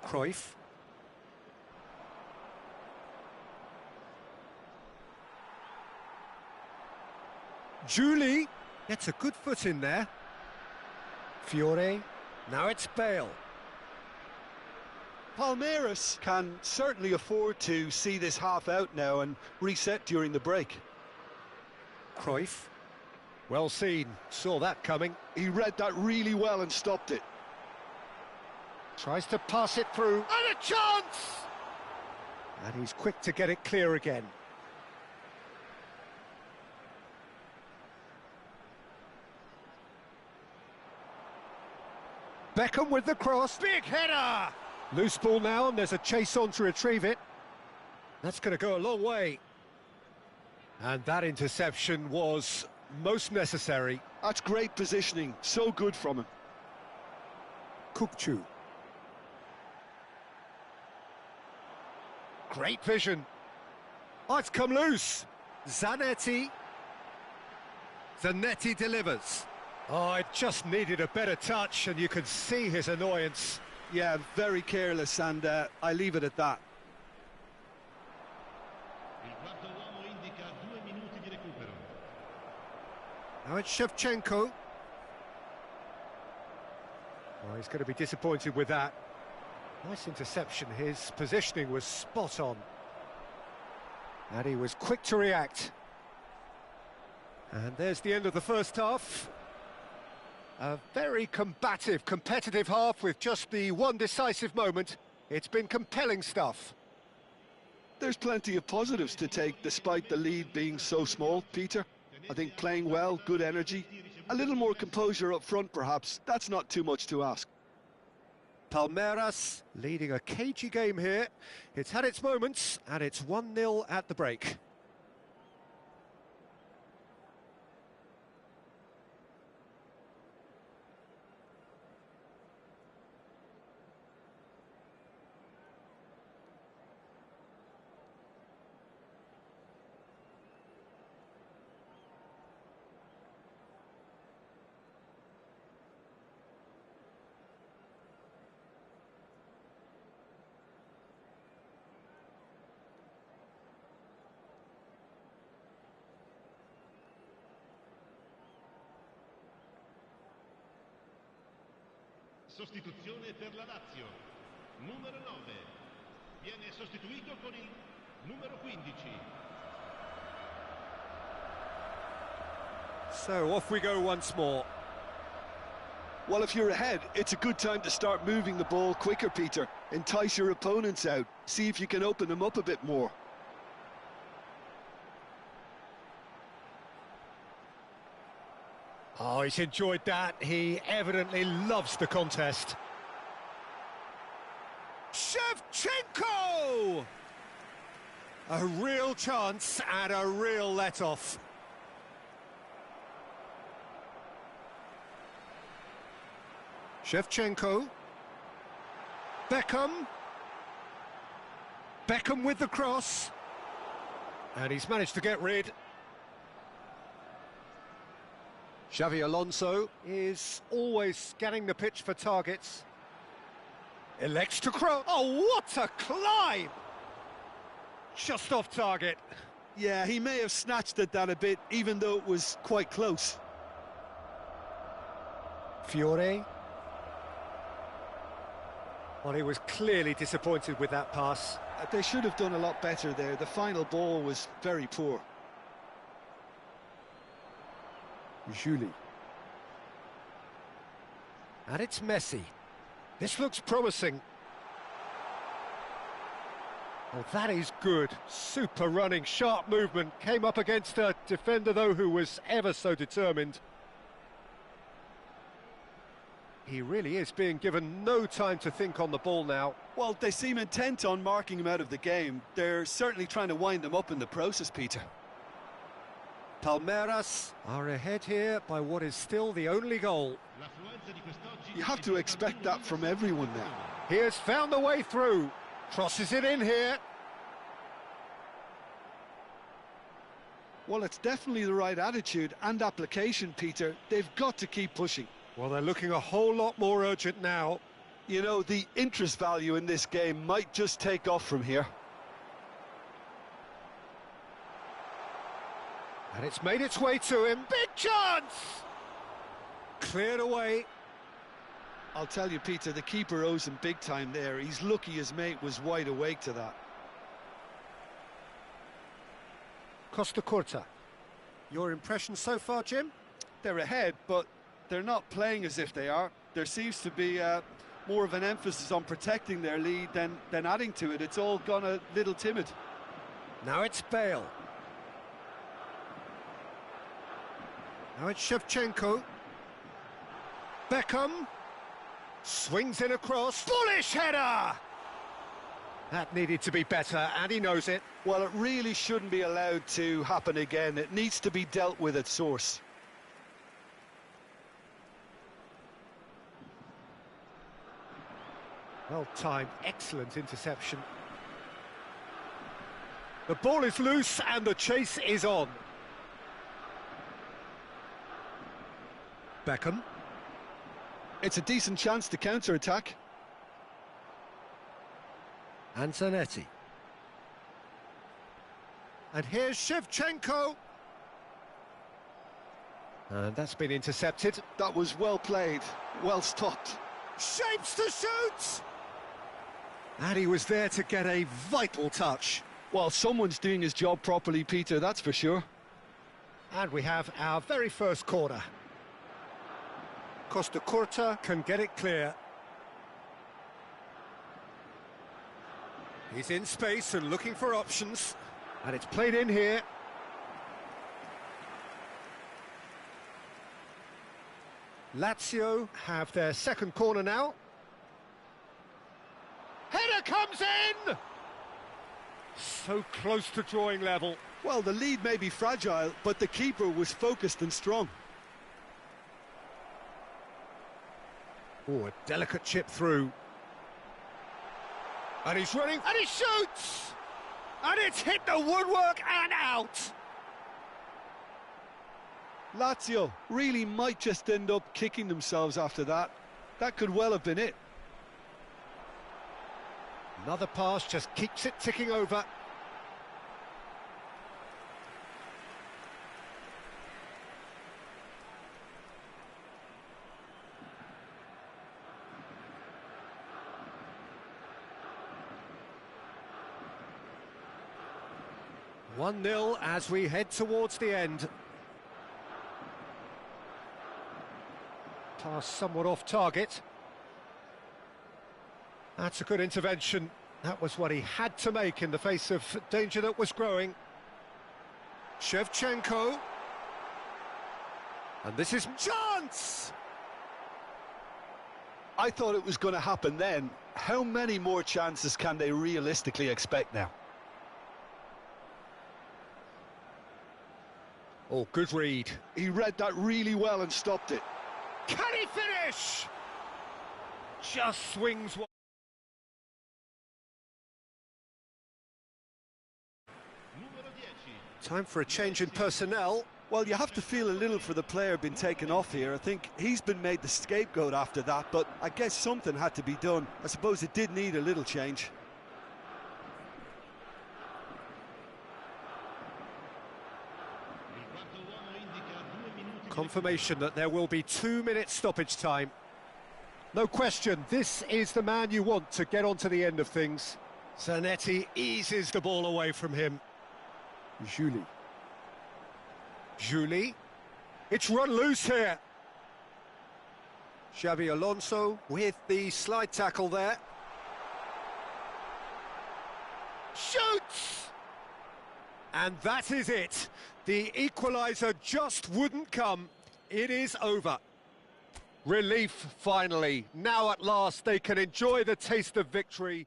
Cruyff. Julie gets a good foot in there. Fiore. Now it's Bale. Palmeiras can certainly afford to see this half out now and reset during the break. Cruyff. Well seen. Saw that coming. He read that really well and stopped it. Tries to pass it through. And a chance! And he's quick to get it clear again. Beckham with the cross. Big header! Loose ball now, and there's a chase on to retrieve it. That's going to go a long way. And that interception was most necessary. That's great positioning, so good from him. Kukcu. Great vision. Oh, it's come loose. Zanetti delivers. Oh, it just needed a better touch, and you can see his annoyance. Yeah, very careless, and I leave it at that. Il quarto uomo indica 2 minuti di recupero. Now it's Shevchenko. Oh, he's going to be disappointed with that. Nice interception. His positioning was spot on. And he was quick to react. And there's the end of the first half. A very combative, competitive half with just the one decisive moment. It's been compelling stuff. There's plenty of positives to take despite the lead being so small, Peter. I think playing well, good energy, a little more composure up front perhaps. That's not too much to ask. Palmeiras leading a cagey game here. It's had its moments, and it's 1-0 at the break. Sostituzione per la Lazio. Numero 9. Viene sostituito con il numero 15. So off we go once more. Well, if you're ahead, it's a good time to start moving the ball quicker, Peter. Entice your opponents out. See if you can open them up a bit more. Oh, he's enjoyed that. He evidently loves the contest. Shevchenko! A real chance and a real let-off. Shevchenko. Beckham. Beckham with the cross. And he's managed to get rid. Xavi Alonso is always scanning the pitch for targets. Elects to cross. Oh, what a climb! Just off target. Yeah, he may have snatched at that a bit, even though it was quite close. Fiore. Well, he was clearly disappointed with that pass. They should have done a lot better there. The final ball was very poor. Julie. And it's Messi. This looks promising. Oh, that is good. Super running, sharp movement. Came up against a defender, though, who was ever so determined. He really is being given no time to think on the ball now. Well, they seem intent on marking him out of the game. They're certainly trying to wind him up in the process, Peter. Palmeiras are ahead here by what is still the only goal. You have to expect that from everyone now. He has found the way through. Crosses it in here. Well, it's definitely the right attitude and application, Peter. They've got to keep pushing. Well, they're looking a whole lot more urgent now. You know, the interest value in this game might just take off from here. And it's made its way to him. Big chance! Cleared away. I'll tell you, Peter, the keeper owes him big time there. He's lucky his mate was wide awake to that. Costa Curta. Your impression so far, Jim? They're ahead, but they're not playing as if they are. There seems to be more of an emphasis on protecting their lead than adding to it. It's all gone a little timid. Now it's Bale. Now it's Shevchenko. Beckham. Swings in across. Bullish header! That needed to be better, and he knows it. Well, it really shouldn't be allowed to happen again. It needs to be dealt with at source. Well timed, excellent interception. The ball is loose and the chase is on. Beckham. It's a decent chance to counter-attack. And Zanetti. And here's Shevchenko. And that's been intercepted. That was well played, well stopped. Shapes to shoot! And he was there to get a vital touch. Well, someone's doing his job properly, Peter, that's for sure. And we have our very first corner. Costa Curta can get it clear. He's in space and looking for options. And it's played in here. Lazio have their second corner now. Header comes in! So close to drawing level. Well, the lead may be fragile, but the keeper was focused and strong. Oh, a delicate chip through. And he's running, and he shoots! And it's hit the woodwork and out! Lazio really might just end up kicking themselves after that. That could well have been it. Another pass just keeps it ticking over. One-nil as we head towards the end. Pass somewhat off target. That's a good intervention. That was what he had to make in the face of danger that was growing. Shevchenko. And this is chance! I thought it was going to happen then. How many more chances can they realistically expect now? Oh, good read. He read that really well and stopped it. Can he finish? Just swings one. Numero 10. Time for a change in personnel. Well, you have to feel a little for the player being taken off here. I think he's been made the scapegoat after that, but I guess something had to be done. I suppose it did need a little change. Il quarto uomo indica 2 minuti di Confirmation that there will be 2 minutes stoppage time. No question, this is the man you want to get onto the end of things. Zanetti eases the ball away from him. Julie. It's run loose here. Xabi Alonso with the slide tackle there. Shoots! And that is it. The equaliser just wouldn't come. It is over. Relief, finally. Now at last they can enjoy the taste of victory.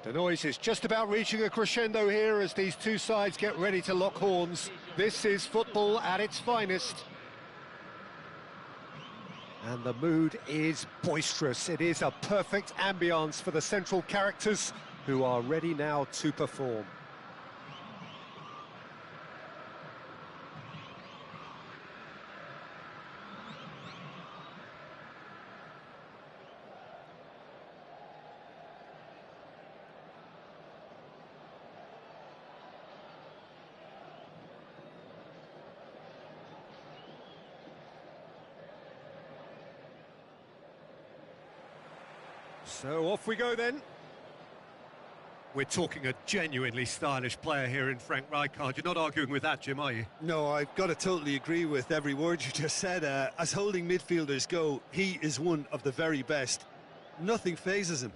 The noise is just about reaching a crescendo here as these two sides get ready to lock horns. This is football at its finest. And the mood is boisterous. It is a perfect ambience for the central characters who are ready now to perform. So off we go then. We're talking a genuinely stylish player here in Frank Rijkaard. You're not arguing with that, Jim, are you? No, I've got to totally agree with every word you just said. As holding midfielders go, he is one of the very best. Nothing phases him.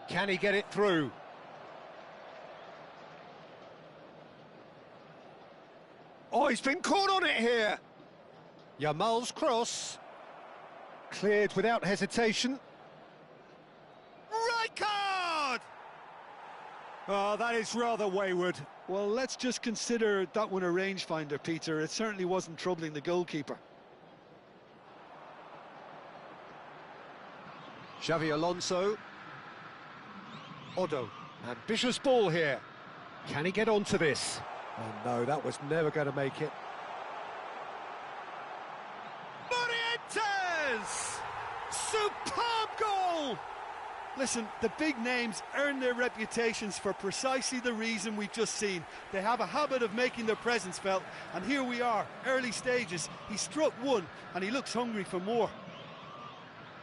Can he get it through? Oh, he's been caught on it here. Yamal's cross. Cleared without hesitation. Rijkaard! Oh, that is rather wayward. Well, let's just consider that one a rangefinder, Peter. It certainly wasn't troubling the goalkeeper. Xavi Alonso. Odo. Ambitious ball here. Can he get onto this? Oh no, that was never going to make it. Superb goal! Listen, the big names earn their reputations for precisely the reason we've just seen. They have a habit of making their presence felt, and here we are, early stages. He struck one, and he looks hungry for more.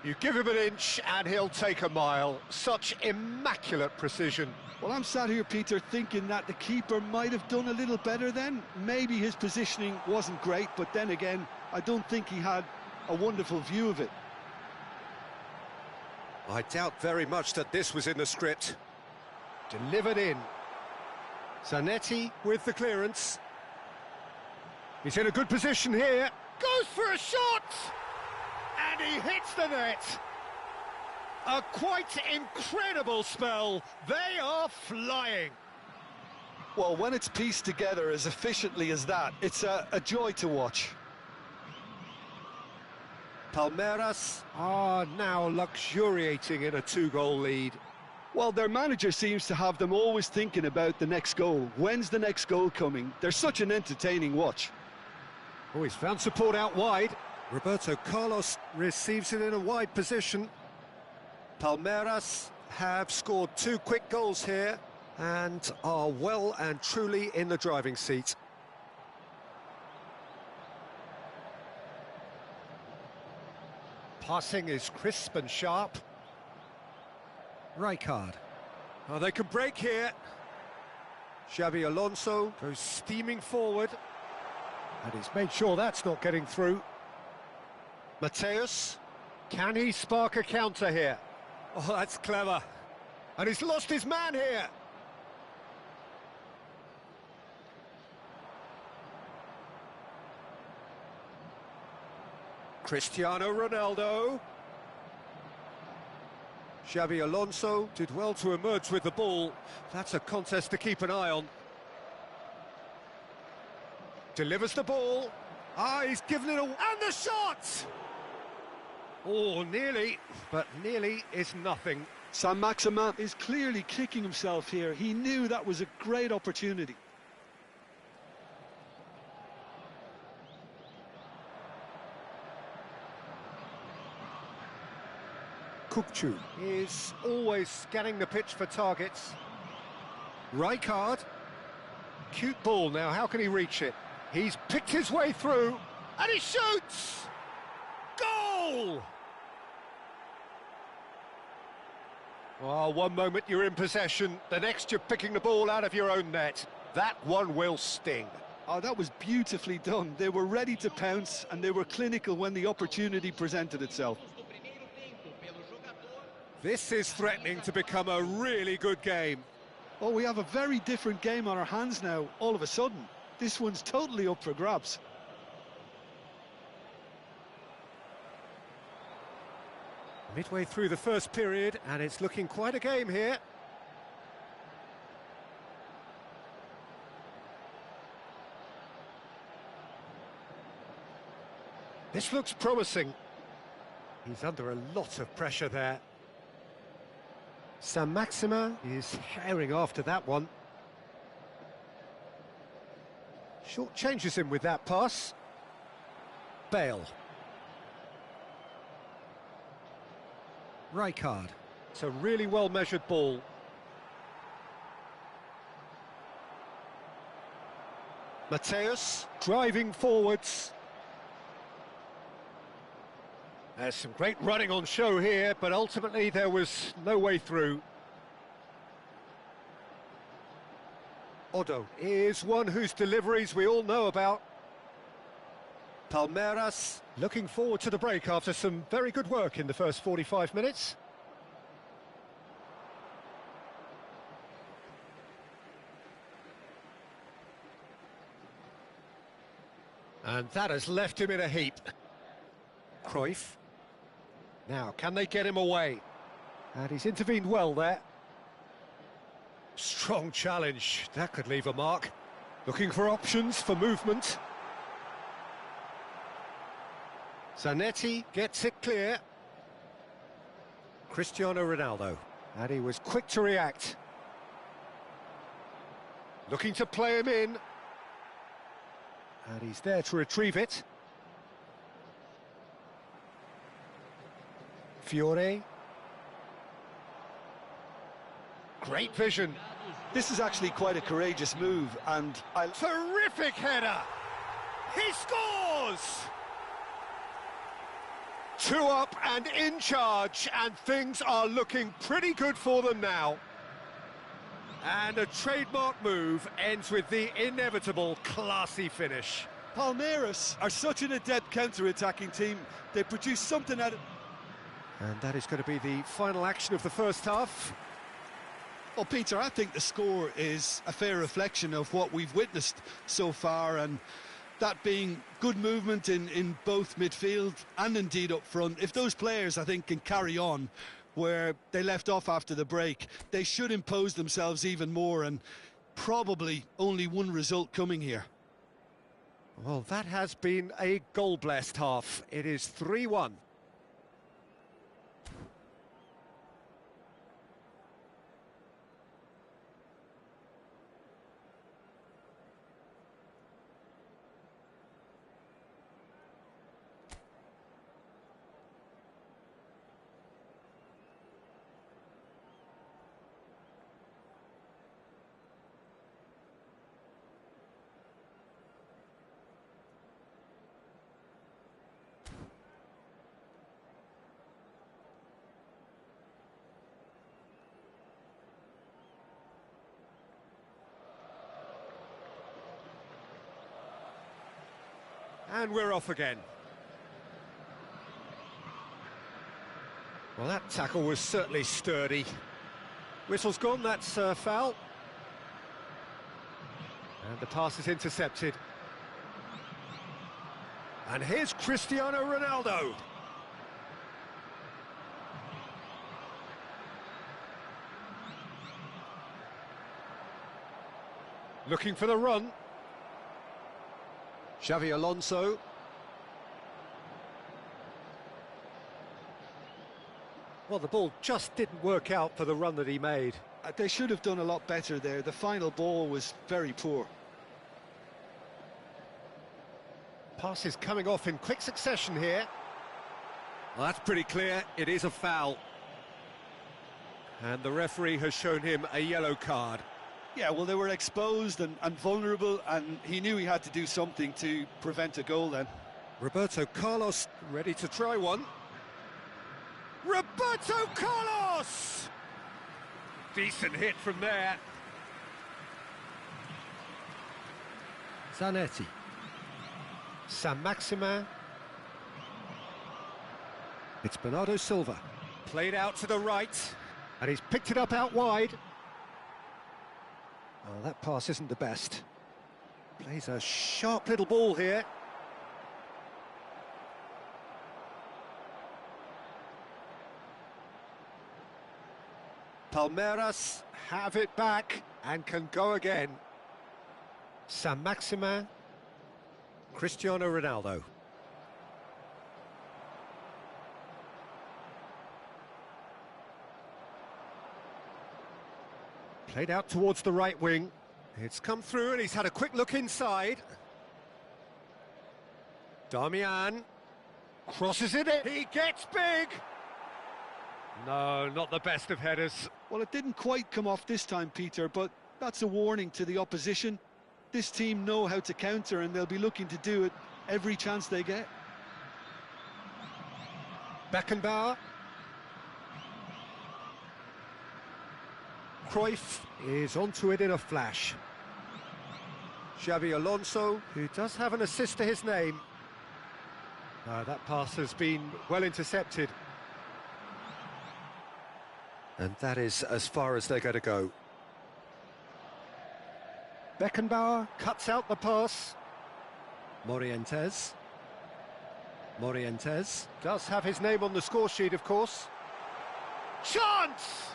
You give him an inch, and he'll take a mile. Such immaculate precision. Well, I'm sat here, Peter, thinking that the keeper might have done a little better then. Maybe his positioning wasn't great, but then again, I don't think he had a wonderful view of it. I doubt very much that this was in the script. Delivered in. Zanetti with the clearance. He's in a good position here. Goes for a shot! And he hits the net. A quite incredible spell. They are flying. Well, when it's pieced together as efficiently as that, it's a joy to watch. Palmeiras are now luxuriating in a two-goal lead. Well, their manager seems to have them always thinking about the next goal. When's the next goal coming? They're such an entertaining watch. Oh, he's found support out wide. Roberto Carlos receives it in a wide position. Palmeiras have scored two quick goals here and are well and truly in the driving seat. Passing is crisp and sharp. Rijkaard. Oh, they can break here. Xavi Alonso goes steaming forward. And he's made sure that's not getting through. Mateus. Can he spark a counter here? Oh, that's clever. And he's lost his man here. Cristiano Ronaldo. Xavi Alonso did well to emerge with the ball. That's a contest to keep an eye on. Delivers the ball. Ah, he's given it away. And the shot! Oh, nearly, but nearly is nothing. Saint-Maximin is clearly kicking himself here. He knew that was a great opportunity. Kukçu is always scanning the pitch for targets. Rijkaard. Cute ball now, how can he reach it? He's picked his way through, and he shoots! Goal! Well, one moment you're in possession, the next you're picking the ball out of your own net. That one will sting. Oh, that was beautifully done. They were ready to pounce, and they were clinical when the opportunity presented itself. This is threatening to become a really good game. Oh, we have a very different game on our hands now, all of a sudden. This one's totally up for grabs. Midway through the first period, and it's looking quite a game here. This looks promising. He's under a lot of pressure there. Saint-Maximin is herring after that one. Short changes him with that pass. Bale. Rijkaard. It's a really well-measured ball. Mateus driving forwards. There's some great running on show here, but ultimately there was no way through. Odo is one whose deliveries we all know about. Palmeiras looking forward to the break after some very good work in the first 45 minutes. And that has left him in a heap. Cruyff. Now, can they get him away? And he's intervened well there. Strong challenge. That could leave a mark. Looking for options for movement. Zanetti gets it clear. Cristiano Ronaldo. And he was quick to react. Looking to play him in. And he's there to retrieve it. Fiore. Great vision. This is actually quite a courageous move, and Terrific header! He scores! 2 up and in charge, and things are looking pretty good for them now. And a trademark move ends with the inevitable classy finish. Palmeiras are such an adept counter-attacking team. They produce something out of... And that is going to be the final action of the first half. Well, Peter, I think the score is a fair reflection of what we've witnessed so far, and that being good movement in both midfield and indeed up front. If those players, I think, can carry on where they left off after the break, they should impose themselves even more, and probably only one result coming here. Well, that has been a goal-blessed half. It is 3-1. And we're off again. Well, that tackle was certainly sturdy. Whistle's gone, that's a foul. And the pass is intercepted. And here's Cristiano Ronaldo. Looking for the run. Xavi Alonso. Well, the ball just didn't work out for the run that he made. They should have done a lot better there. The final ball was very poor. Passes coming off in quick succession here. Well, that's pretty clear. It is a foul. And the referee has shown him a yellow card. Yeah, well, they were exposed and vulnerable, and he knew he had to do something to prevent a goal then. Roberto Carlos ready to try one. Roberto Carlos! Decent hit from there. Zanetti. Saint-Maximin. It's Bernardo Silva. Played out to the right, and he's picked it up out wide. Oh, that pass isn't the best. Plays a sharp little ball here. Palmeiras have it back and can go again. Saint-Maximin, Cristiano Ronaldo. Played out towards the right wing. It's come through and he's had a quick look inside. Damian crosses it in. He gets big. No, not the best of headers. Well, it didn't quite come off this time, Peter, but that's a warning to the opposition. This team know how to counter and they'll be looking to do it every chance they get. Beckenbauer. Cruyff is onto it in a flash. Xabi Alonso, who does have an assist to his name. That pass has been well intercepted. And that is as far as they're going to go. Beckenbauer cuts out the pass. Morientes. Morientes does have his name on the score sheet, of course. Chance!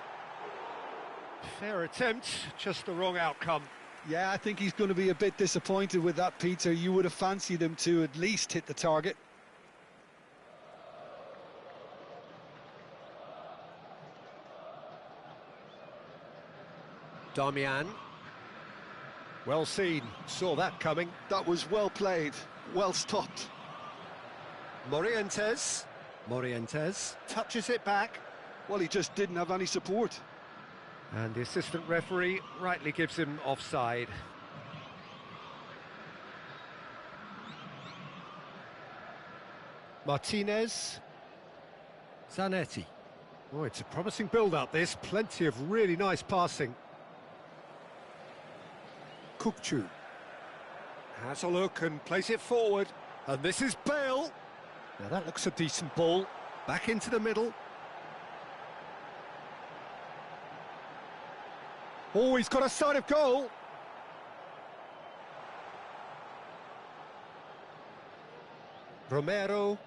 Fair attempt, just the wrong outcome. Yeah, I think he's going to be a bit disappointed with that, Peter. You would have fancied him to at least hit the target. Damian. Well seen, saw that coming. That was well played, well stopped. Morientes. Morientes touches it back. Well, he just didn't have any support. And the assistant referee rightly gives him offside. Martinez. Zanetti. Oh, it's a promising build-up, this. Plenty of really nice passing. Kukçu has a look and plays it forward. And this is Bale. Now that looks a decent ball. Back into the middle. Oh, he's got a side of goal. Romero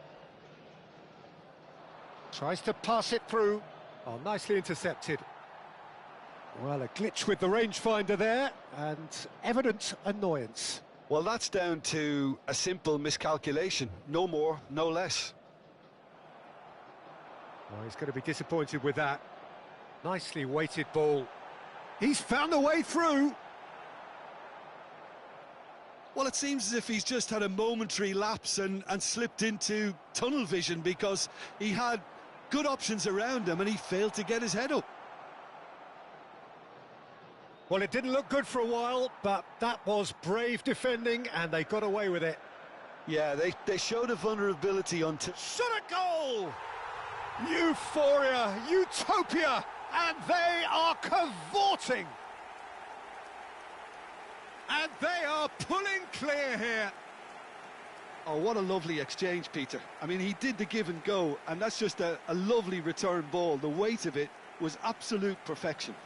tries to pass it through. Oh, nicely intercepted. Well, a glitch with the rangefinder there, and evident annoyance. Well, that's down to a simple miscalculation. No more, no less. Well, he's going to be disappointed with that. Nicely weighted ball. He's found a way through. Well, it seems as if he's just had a momentary lapse and slipped into tunnel vision, because he had good options around him and he failed to get his head up. Well, it didn't look good for a while, but that was brave defending and they got away with it. Yeah, they showed a vulnerability until... Shot a goal! Euphoria, utopia, and they are cavorting. And they are pulling clear here. Oh, what a lovely exchange, Peter. I mean, he did the give and go, and that's just a lovely return ball. The weight of it was absolute perfection.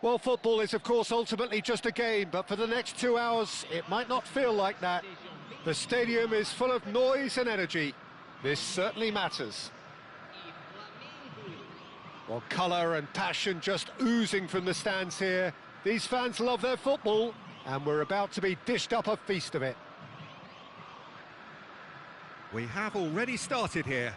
Well, football is, of course, ultimately just a game, but for the next 2 hours, it might not feel like that. The stadium is full of noise and energy. This certainly matters. Well, colour and passion just oozing from the stands here. These fans love their football, and we're about to be dished up a feast of it. We have already started here.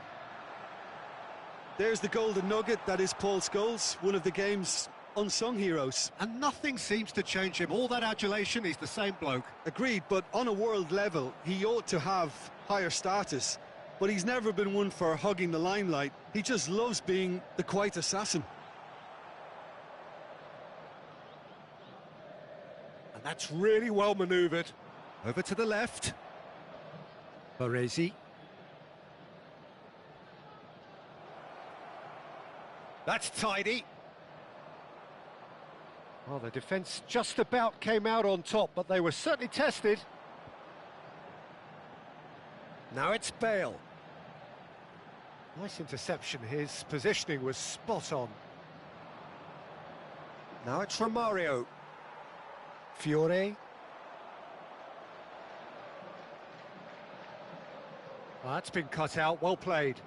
There's the golden nugget, that is Paul Scholes, one of the game's unsung heroes. And nothing seems to change him. All that adulation, he's the same bloke. Agreed, but on a world level, he ought to have higher status. But he's never been one for hugging the limelight. He just loves being the quiet assassin. And that's really well manoeuvred. Over to the left. Baresi. That's tidy. Well, the defence just about came out on top, but they were certainly tested. Now it's Bale. Nice interception, his positioning was spot on. Now it's Romario. Fiore. Well, that's been cut out, well played.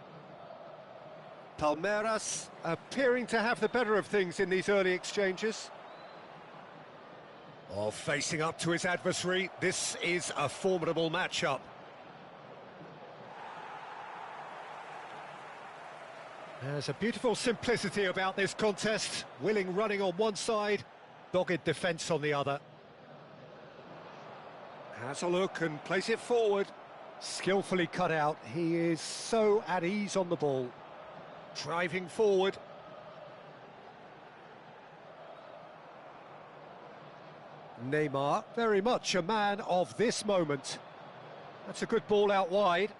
Palmeiras appearing to have the better of things in these early exchanges. Oh, facing up to his adversary, this is a formidable matchup. There's a beautiful simplicity about this contest. Willing running on one side, dogged defence on the other. Has a look and plays it forward. Skillfully cut out. He is so at ease on the ball. Driving forward. Neymar, very much a man of this moment. That's a good ball out wide.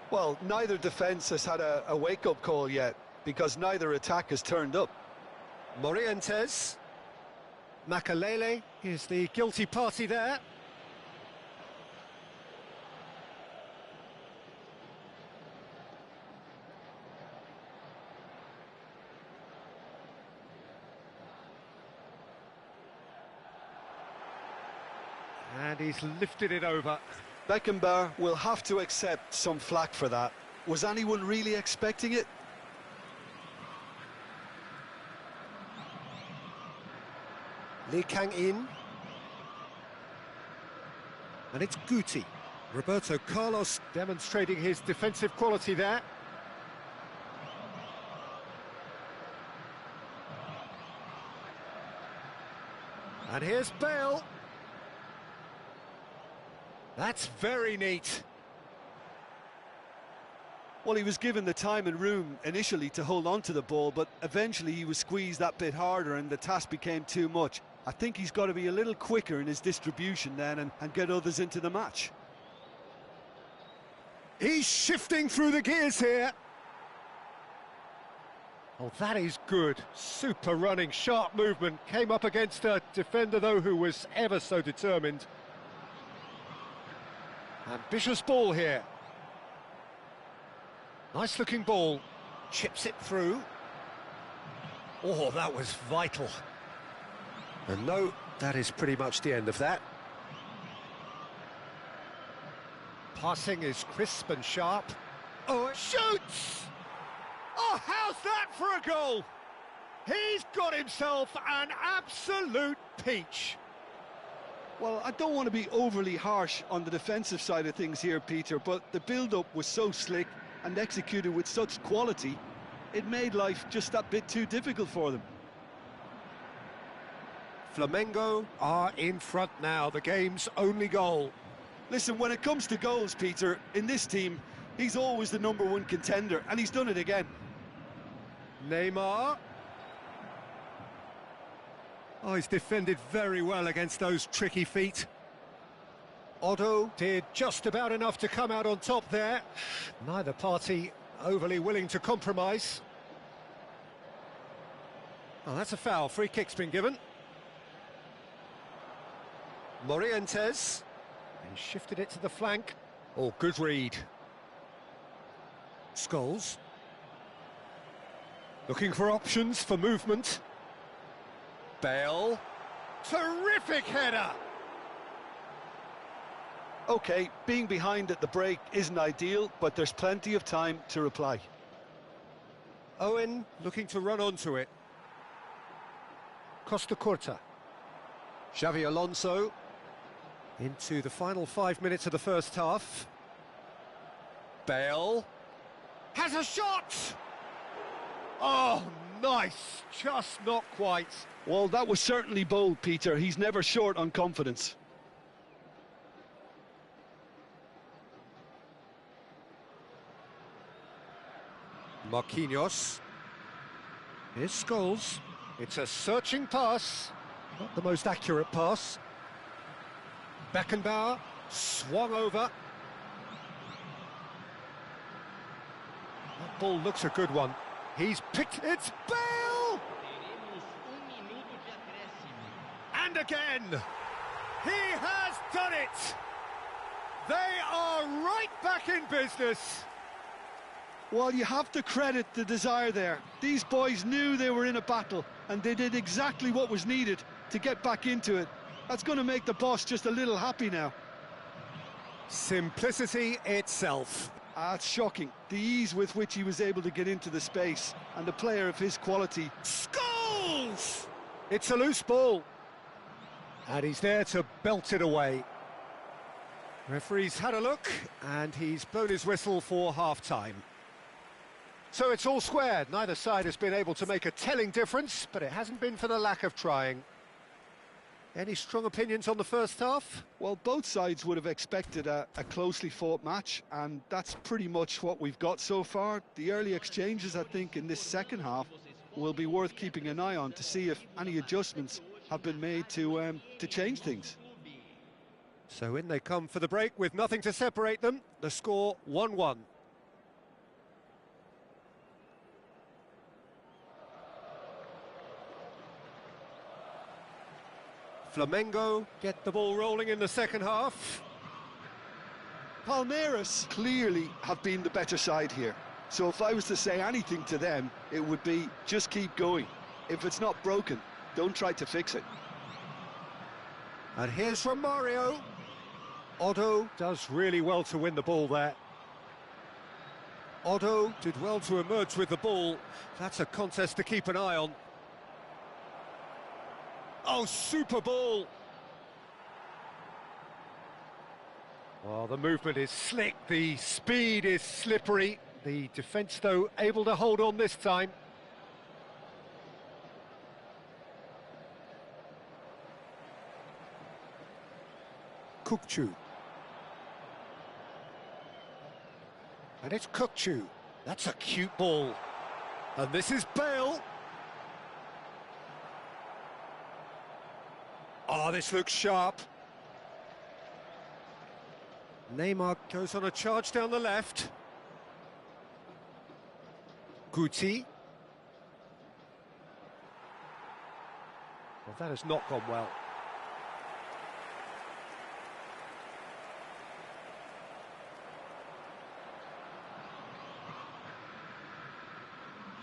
Well, neither defence has had a wake-up call yet, because neither attack has turned up. Morientes. Makalele is the guilty party there. And he's lifted it over. Beckenbauer will have to accept some flack for that. Was anyone really expecting it? Lee Kang-in. And it's Guti. Roberto Carlos demonstrating his defensive quality there. And here's Bale. That's very neat. Well, he was given the time and room initially to hold on to the ball, but eventually he was squeezed that bit harder and the task became too much. I think he's got to be a little quicker in his distribution then and get others into the match. He's shifting through the gears here. Oh, that is good. Super running, sharp movement. Came up against a defender, though, who was ever so determined. Ambitious ball here. Nice looking ball. Chips it through. Oh, that was vital. And no, that is pretty much the end of that. Passing is crisp and sharp. Oh, it shoots! Oh, how's that for a goal? He's got himself an absolute peach. Well, I don't want to be overly harsh on the defensive side of things here, Peter, but the build-up was so slick and executed with such quality, it made life just that bit too difficult for them. Flamengo are in front now, the game's only goal. Listen, when it comes to goals, Peter, in this team, he's always the #1 contender, and he's done it again. Neymar. Oh, he's defended very well against those tricky feet. Otto did just about enough to come out on top there. Neither party overly willing to compromise. Oh, that's a foul. Free kick's been given. Morientes. He shifted it to the flank. Oh, good read. Scholes. Looking for options for movement. Bale. Terrific header! OK, being behind at the break isn't ideal, but there's plenty of time to reply. Owen looking to run onto it. Costa Curta. Xavi Alonso. Into the final 5 minutes of the first half. Bale. Has a shot! Oh, nice! Just not quite. Well, that was certainly bold, Peter. He's never short on confidence. Marquinhos. Here's Scholes. It's a searching pass. Not the most accurate pass. Beckenbauer swung over. That ball looks a good one. He's picked. It's Bale! Teremos minuto de acréscimo. And again! He has done it! They are right back in business. Well, you have to credit the desire there. These boys knew they were in a battle, and they did exactly what was needed to get back into it. That's going to make the boss just a little happy now. Simplicity itself. It's shocking, the ease with which he was able to get into the space, and a player of his quality. Scholes! It's a loose ball. And he's there to belt it away. Referee's had a look, and he's blown his whistle for half-time. So it's all squared. Neither side has been able to make a telling difference, but it hasn't been for the lack of trying. Any strong opinions on the first half? Well, both sides would have expected a closely fought match, and that's pretty much what we've got so far. The early exchanges, I think, in this second half will be worth keeping an eye on to see if any adjustments have been made to change things. So in they come for the break with nothing to separate them. The score 1-1. Flamengo get the ball rolling in the second half. Palmeiras clearly have been the better side here. So if I was to say anything to them, it would be just keep going. If it's not broken, don't try to fix it. And here's Romario. Otto does really well to win the ball there. Otto did well to emerge with the ball. That's a contest to keep an eye on. Oh, super ball! Well, the movement is slick, the speed is slippery. The defence, though, able to hold on this time. Kukçu. And it's Kukçu. That's a cute ball. And this is Bale. Oh, this looks sharp. Neymar goes on a charge down the left. Guti. Well, that has not gone well.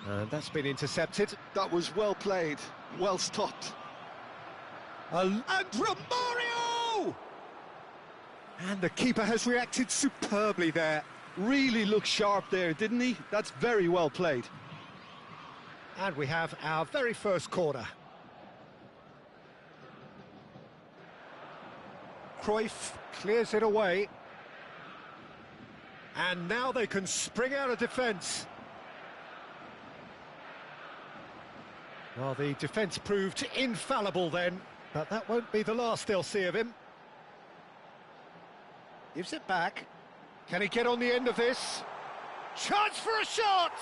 And that's been intercepted. That was well played, well stopped. And Romario! And the keeper has reacted superbly there. Really looked sharp there, didn't he? That's very well played. And we have our very first corner. Cruyff clears it away. And now they can spring out of defence. Well, the defence proved infallible then, but that won't be the last they'll see of him. Gives it back. Can he get on the end of this? Chance for a shot!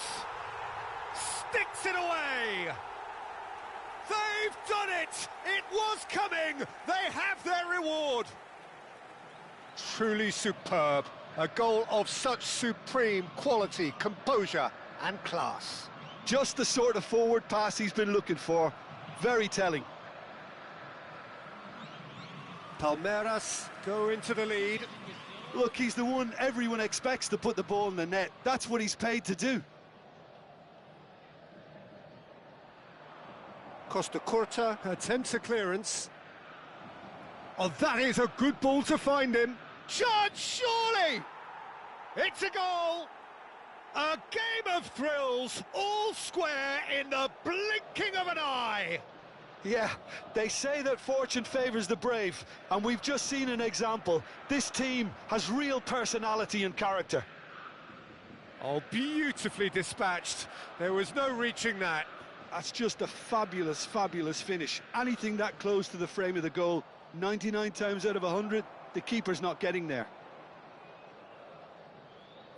Sticks it away! They've done it! It was coming! They have their reward! Truly superb. A goal of such supreme quality, composure and class. Just the sort of forward pass he's been looking for. Very telling. Palmeiras go into the lead. Look, he's the one everyone expects to put the ball in the net. That's what he's paid to do. Costa Curta attempts a clearance. Oh, that is a good ball to find him. Chance, surely! It's a goal! A game of thrills, all square in the blinking of an eye. Yeah, they say that fortune favours the brave, and we've just seen an example. This team has real personality and character. Oh, beautifully dispatched. There was no reaching that. That's just a fabulous, fabulous finish. Anything that close to the frame of the goal, 99 times out of 100, the keeper's not getting there.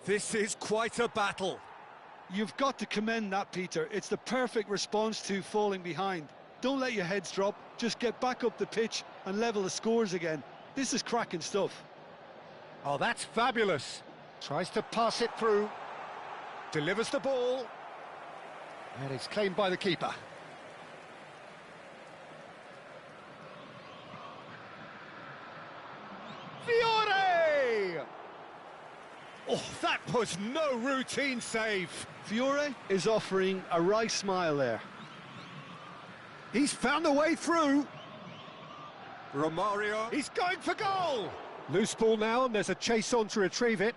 This is quite a battle. You've got to commend that, Peter. It's the perfect response to falling behind. Don't let your heads drop, just get back up the pitch and level the scores again. This is cracking stuff. Oh, that's fabulous. Tries to pass it through. Delivers the ball. And it's claimed by the keeper. Fiore! Oh, that was no routine save. Fiore is offering a wry smile there. He's found a way through. Romario, he's going for goal. Loose ball now, and there's a chase on to retrieve it.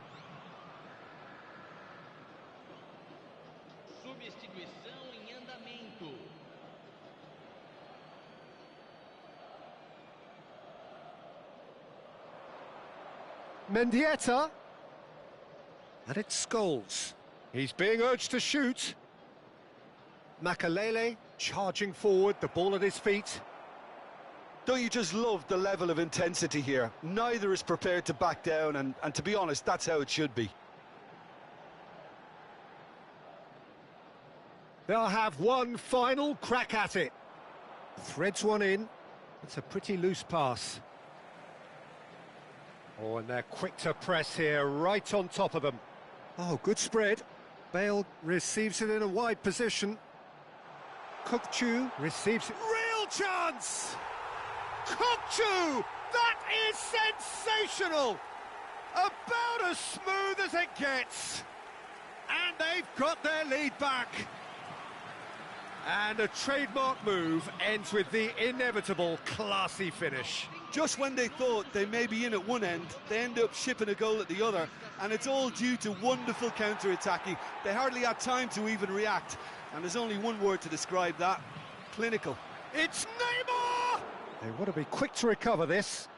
Substituição em andamento. Mendieta. And it's Scholes. He's being urged to shoot. Makalele charging forward, the ball at his feet. Don't you just love the level of intensity here? Neither is prepared to back down, and to be honest, that's how it should be. They'll have one final crack at it. Threads one in. It's a pretty loose pass. Oh, and they're quick to press here, right on top of them. Oh, good spread. Bale receives it in a wide position. Kukçu receives it. Real chance! Kukçu! That is sensational! About as smooth as it gets. And they've got their lead back. And a trademark move ends with the inevitable classy finish. Just when they thought they may be in at one end, they end up shipping a goal at the other, and it's all due to wonderful counter-attacking. They hardly had time to even react, and there's only one word to describe that: clinical. It's Neymar! They want to be quick to recover this.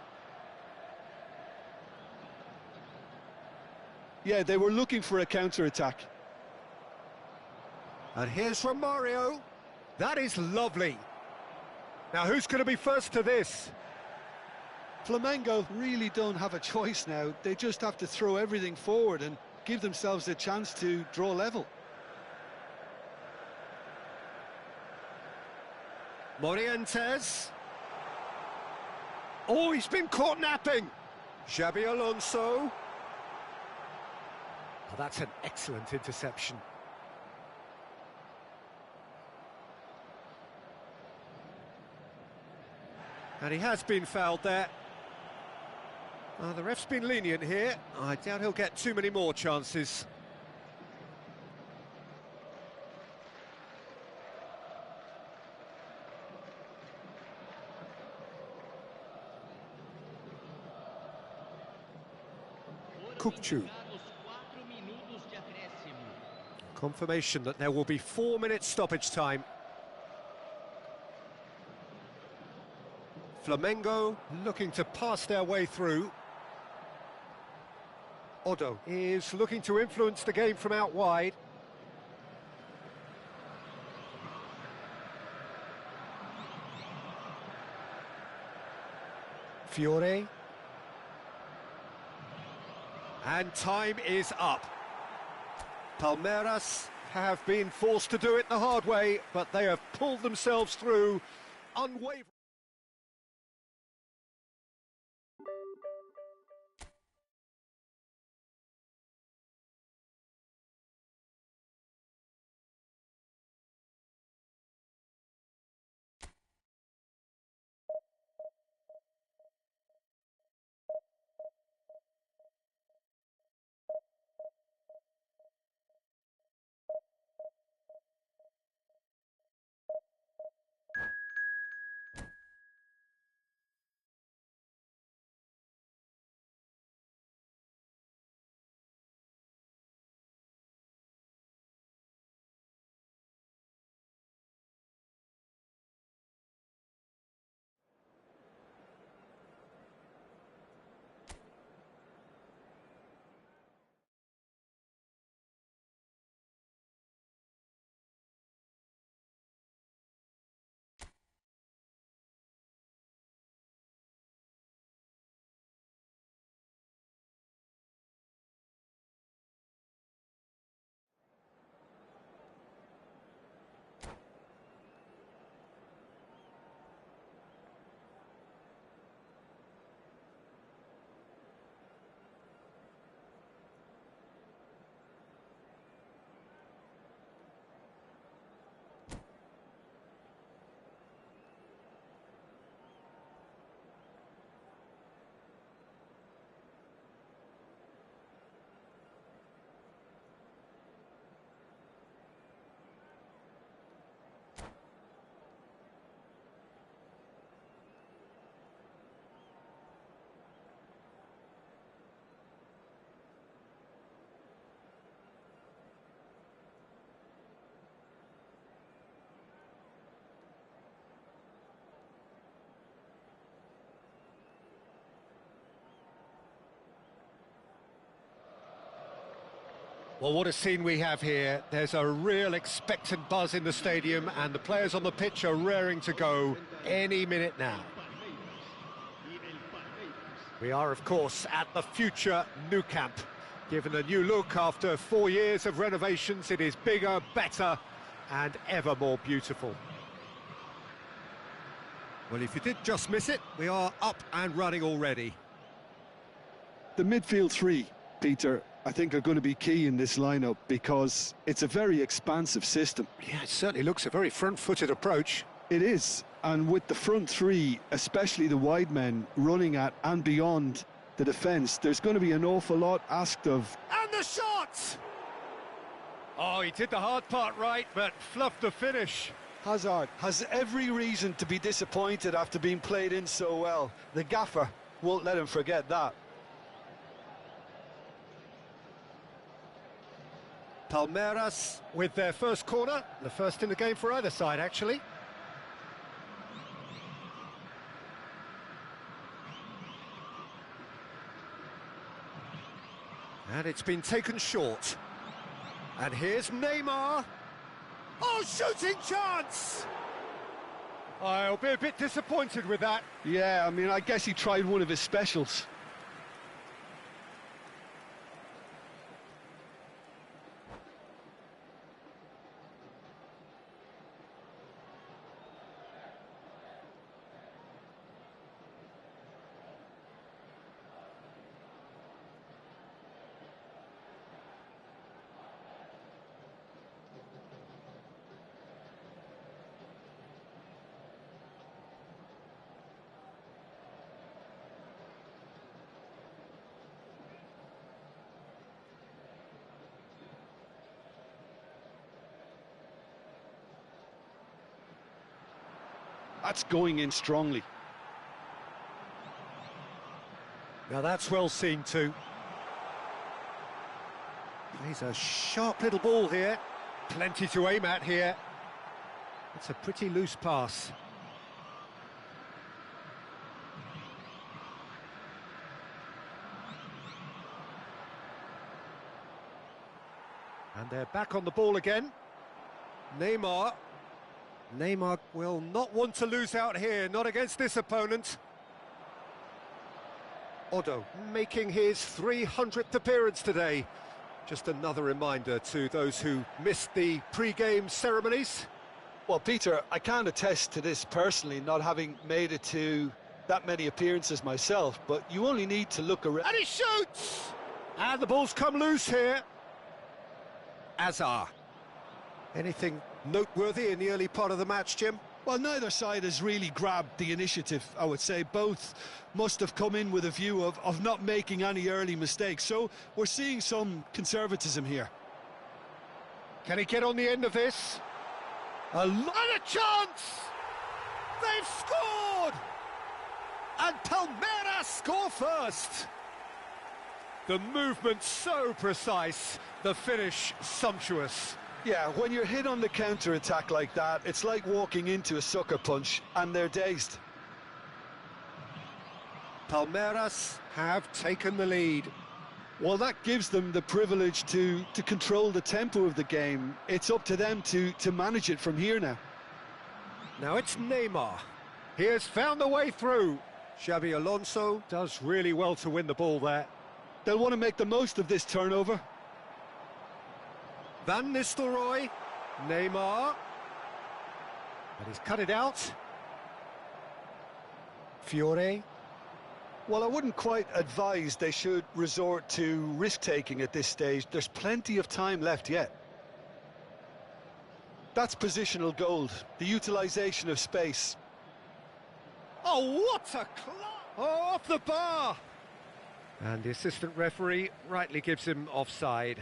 Yeah, they were looking for a counter-attack. And here's Romario. That is lovely. Now, who's going to be first to this? Flamengo really don't have a choice now. They just have to throw everything forward and give themselves a chance to draw level. Morientes. Oh, he's been caught napping. Xabi Alonso. Oh, that's an excellent interception. And he has been fouled there. The ref's been lenient here. I doubt he'll get too many more chances. Kukçu. Confirmation that there will be 4 minutes stoppage time. Flamengo looking to pass their way through. Odo is looking to influence the game from out wide. Fiore. And time is up. Palmeiras have been forced to do it the hard way, but they have pulled themselves through unwavering. Well, what a scene we have here. There's a real expectant buzz in the stadium, and the players on the pitch are raring to go any minute now. We are, of course, at the future Nou Camp. Given a new look after 4 years of renovations, it is bigger, better, and ever more beautiful. Well, if you did just miss it, we are up and running already. The midfield three, Peter, I think are going to be key in this lineup because it's a very expansive system. Yeah, it certainly looks a very front-footed approach. It is, and with the front three, especially the wide men, running at and beyond the defence, there's going to be an awful lot asked of. And the shot! Oh, he did the hard part right, but fluffed the finish. Hazard has every reason to be disappointed after being played in so well. The gaffer won't let him forget that. Palmeiras with their first corner, the first in the game for either side, actually. And it's been taken short. And here's Neymar. Oh, shooting chance! I'll be a bit disappointed with that. Yeah, I mean, I guess he tried one of his specials. That's going in strongly. Now that's well seen too. Plays a sharp little ball here. Plenty to aim at here. It's a pretty loose pass. And they're back on the ball again. Neymar. Neymar will not want to lose out here, not against this opponent. Odo making his 300th appearance today. Just another reminder to those who missed the pre-game ceremonies. Well, Peter, I can't attest to this personally, not having made it to that many appearances myself, but you only need to look around. And he shoots! And the ball's come loose here. Azar. Anything noteworthy in the early part of the match, Jim? Well, neither side has really grabbed the initiative, I would say. Both must have come in with a view of not making any early mistakes. So we're seeing some conservatism here. Can he get on the end of this? And a chance! They've scored! And Palmeiras score first. The movement so precise, the finish sumptuous. Yeah, when you're hit on the counter-attack like that, it's like walking into a sucker punch, and they're dazed. Palmeiras have taken the lead. Well, that gives them the privilege to control the tempo of the game. It's up to them to manage it from here now. Now it's Neymar. He has found the way through. Xabi Alonso does really well to win the ball there. They'll want to make the most of this turnover. Van Nistelrooy, Neymar, and he's cut it out. Fiore. Well, I wouldn't quite advise they should resort to risk-taking at this stage. There's plenty of time left yet. That's positional gold, the utilisation of space. Oh, what a clap! Oh, off the bar! And the assistant referee rightly gives him offside.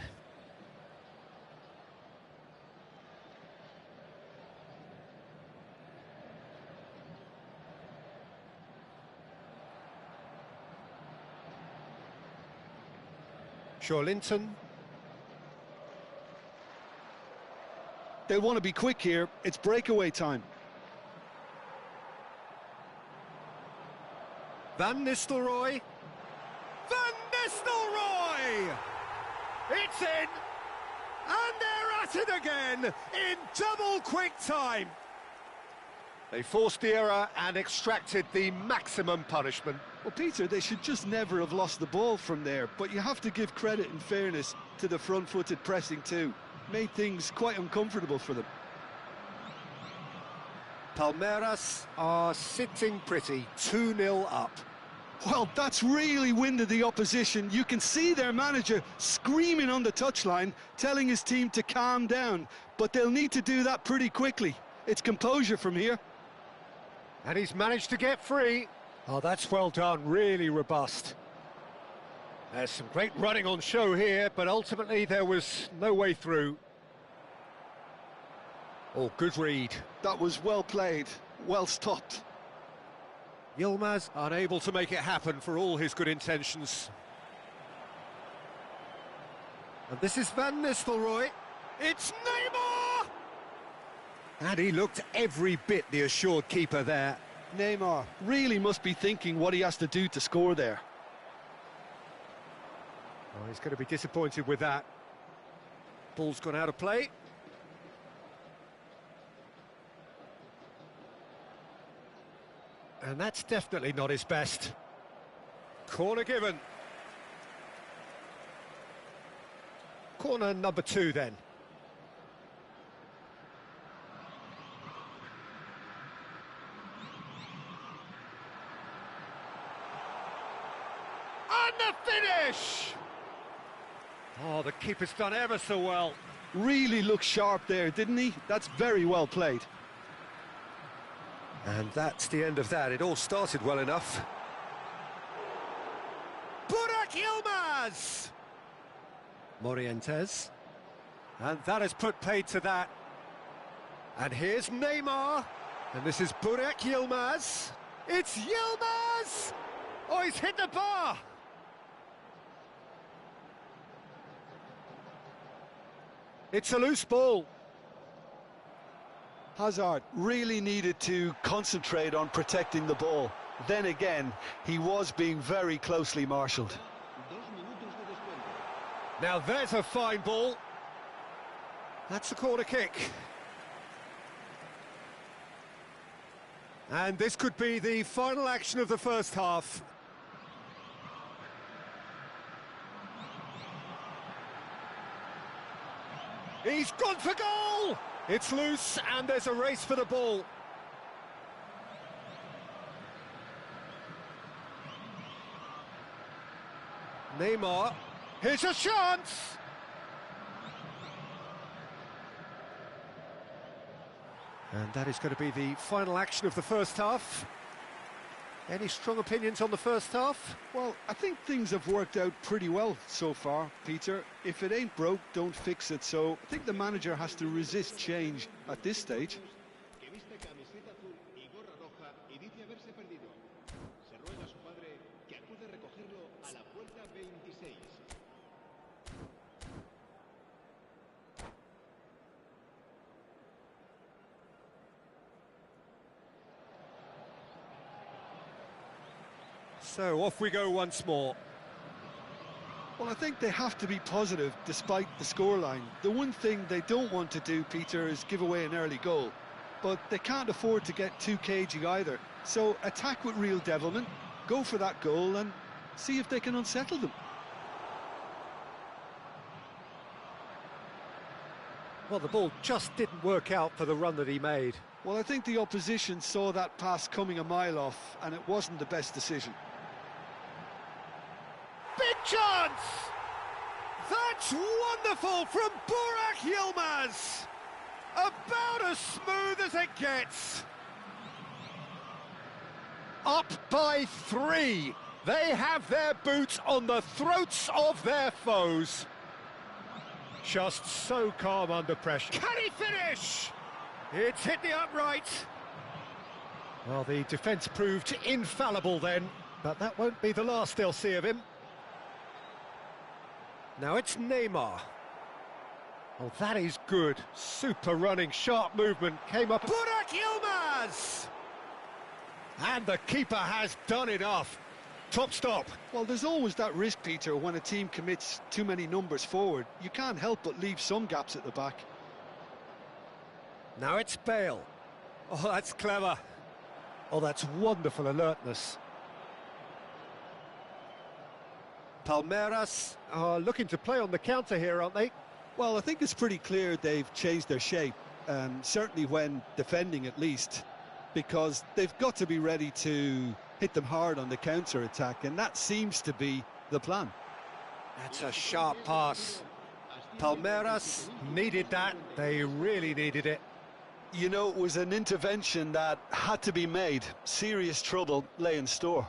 Linton. They'll want to be quick here. It's breakaway time. Van Nistelrooy. Van Nistelrooy! It's in! at it again in double quick time. They forced the error and extracted the maximum punishment. Well, Peter, they should just never have lost the ball from there, but you have to give credit and fairness to the front-footed pressing too. Made things quite uncomfortable for them. Palmeiras are sitting pretty, 2-0 up. Well, that's really winded the opposition. You can see their manager screaming on the touchline, telling his team to calm down, but they'll need to do that pretty quickly. It's composure from here. And he's managed to get free. Oh, that's well done, really robust. There's some great running on show here, but ultimately there was no way through. Oh, good read. That was well played, well stopped. Yilmaz unable to make it happen for all his good intentions. And this is Van Nistelrooy. It's Neymar! And he looked every bit the assured keeper there. Neymar really must be thinking what he has to do to score there. Oh, he's going to be disappointed with that. Ball's gone out of play. And that's definitely not his best. Corner given. Corner number 2 then. And the finish! Oh, the keeper's done ever so well. Really looked sharp there, didn't he? That's very well played. And that's the end of that. It all started well enough. Burak Yilmaz! Morientes. And that has put paid to that. And here's Neymar. And this is Burak Yilmaz. It's Yilmaz! Oh, he's hit the bar! It's a loose ball. Hazard really needed to concentrate on protecting the ball. Then again, he was being very closely marshalled. Now there's a fine ball. That's a corner kick. And this could be the final action of the first half. He's gone for goal! It's loose and there's a race for the ball. Neymar, here's a chance! And that is going to be the final action of the first half. Any strong opinions on the first half? Well, I think things have worked out pretty well so far, Peter. If it ain't broke, don't fix it. So I think the manager has to resist change at this stage. So off we go once more. Well, I think they have to be positive despite the scoreline. The one thing they don't want to do, Peter, is give away an early goal. But they can't afford to get too cagey either. So attack with real devilment, go for that goal and see if they can unsettle them. Well, the ball just didn't work out for the run that he made. Well, I think the opposition saw that pass coming a mile off and it wasn't the best decision. Big chance! That's wonderful from Burak Yilmaz! About as smooth as it gets. Up by 3. They have their boots on the throats of their foes. Just so calm under pressure. Can he finish? It's hit the upright. Well, the defence proved infallible then, but that won't be the last they'll see of him. Now it's Neymar. Oh, that is good. Super running, sharp movement. Came up. Burak Yilmaz! And the keeper has done enough. Top stop. Well, there's always that risk, Peter, when a team commits too many numbers forward. You can't help but leave some gaps at the back. Now it's Bale. Oh, that's clever. Oh, that's wonderful alertness. Palmeiras are looking to play on the counter here, aren't they? Well, I think it's pretty clear they've changed their shape, certainly when defending at least, because they've got to be ready to hit them hard on the counter-attack, and that seems to be the plan. That's a sharp pass. Palmeiras needed that. They really needed it. You know, it was an intervention that had to be made. Serious trouble lay in store.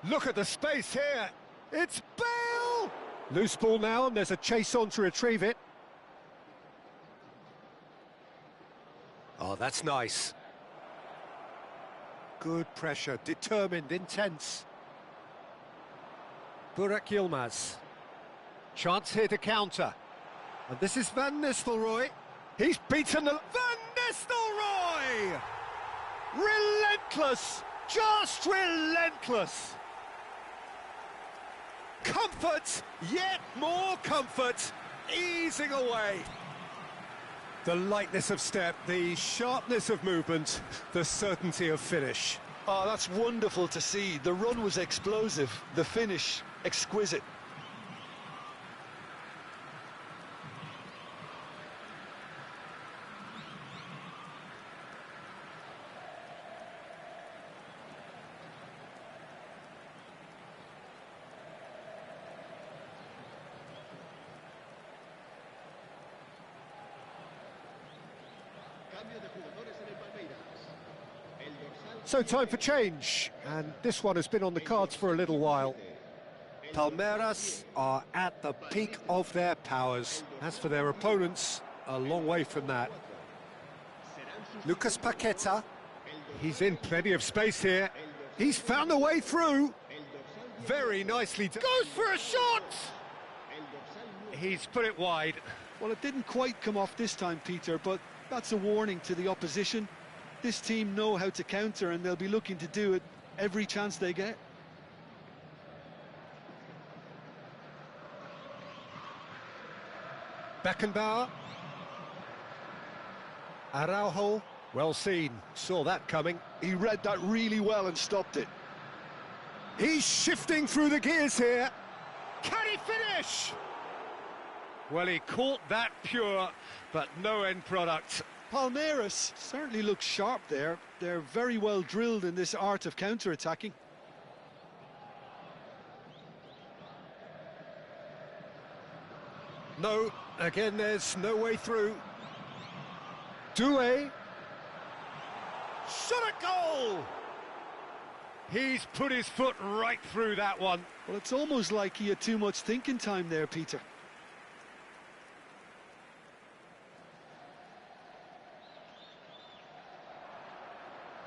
Look at the space here. It's Bale! Loose ball now, and there's a chase on to retrieve it. Oh, that's nice. Good pressure, determined, intense. Burak Yilmaz. Chance here to counter. And this is Van Nistelrooy. He's beaten the... Van Nistelrooy! Relentless! Just relentless! Comfort, yet more comfort, easing away. The lightness of step, the sharpness of movement, the certainty of finish. Oh, that's wonderful to see. The run was explosive, the finish exquisite. So time for change, and this one has been on the cards for a little while. Palmeiras are at the peak of their powers. As for their opponents, a long way from that. Lucas Paqueta, he's in plenty of space here. He's found a way through. Very nicely done. Goes for a shot! He's put it wide. Well, it didn't quite come off this time, Peter, but that's a warning to the opposition. This team know how to counter, and they'll be looking to do it every chance they get. Beckenbauer. Araujo, well seen, saw that coming. He read that really well and stopped it. He's shifting through the gears here. Can he finish? Well, he caught that pure, but no end product. Palmeiras certainly looks sharp there. They're very well drilled in this art of counter-attacking. No, again, there's no way through. Doué. Shot at goal! He's put his foot right through that one. Well, it's almost like he had too much thinking time there, Peter.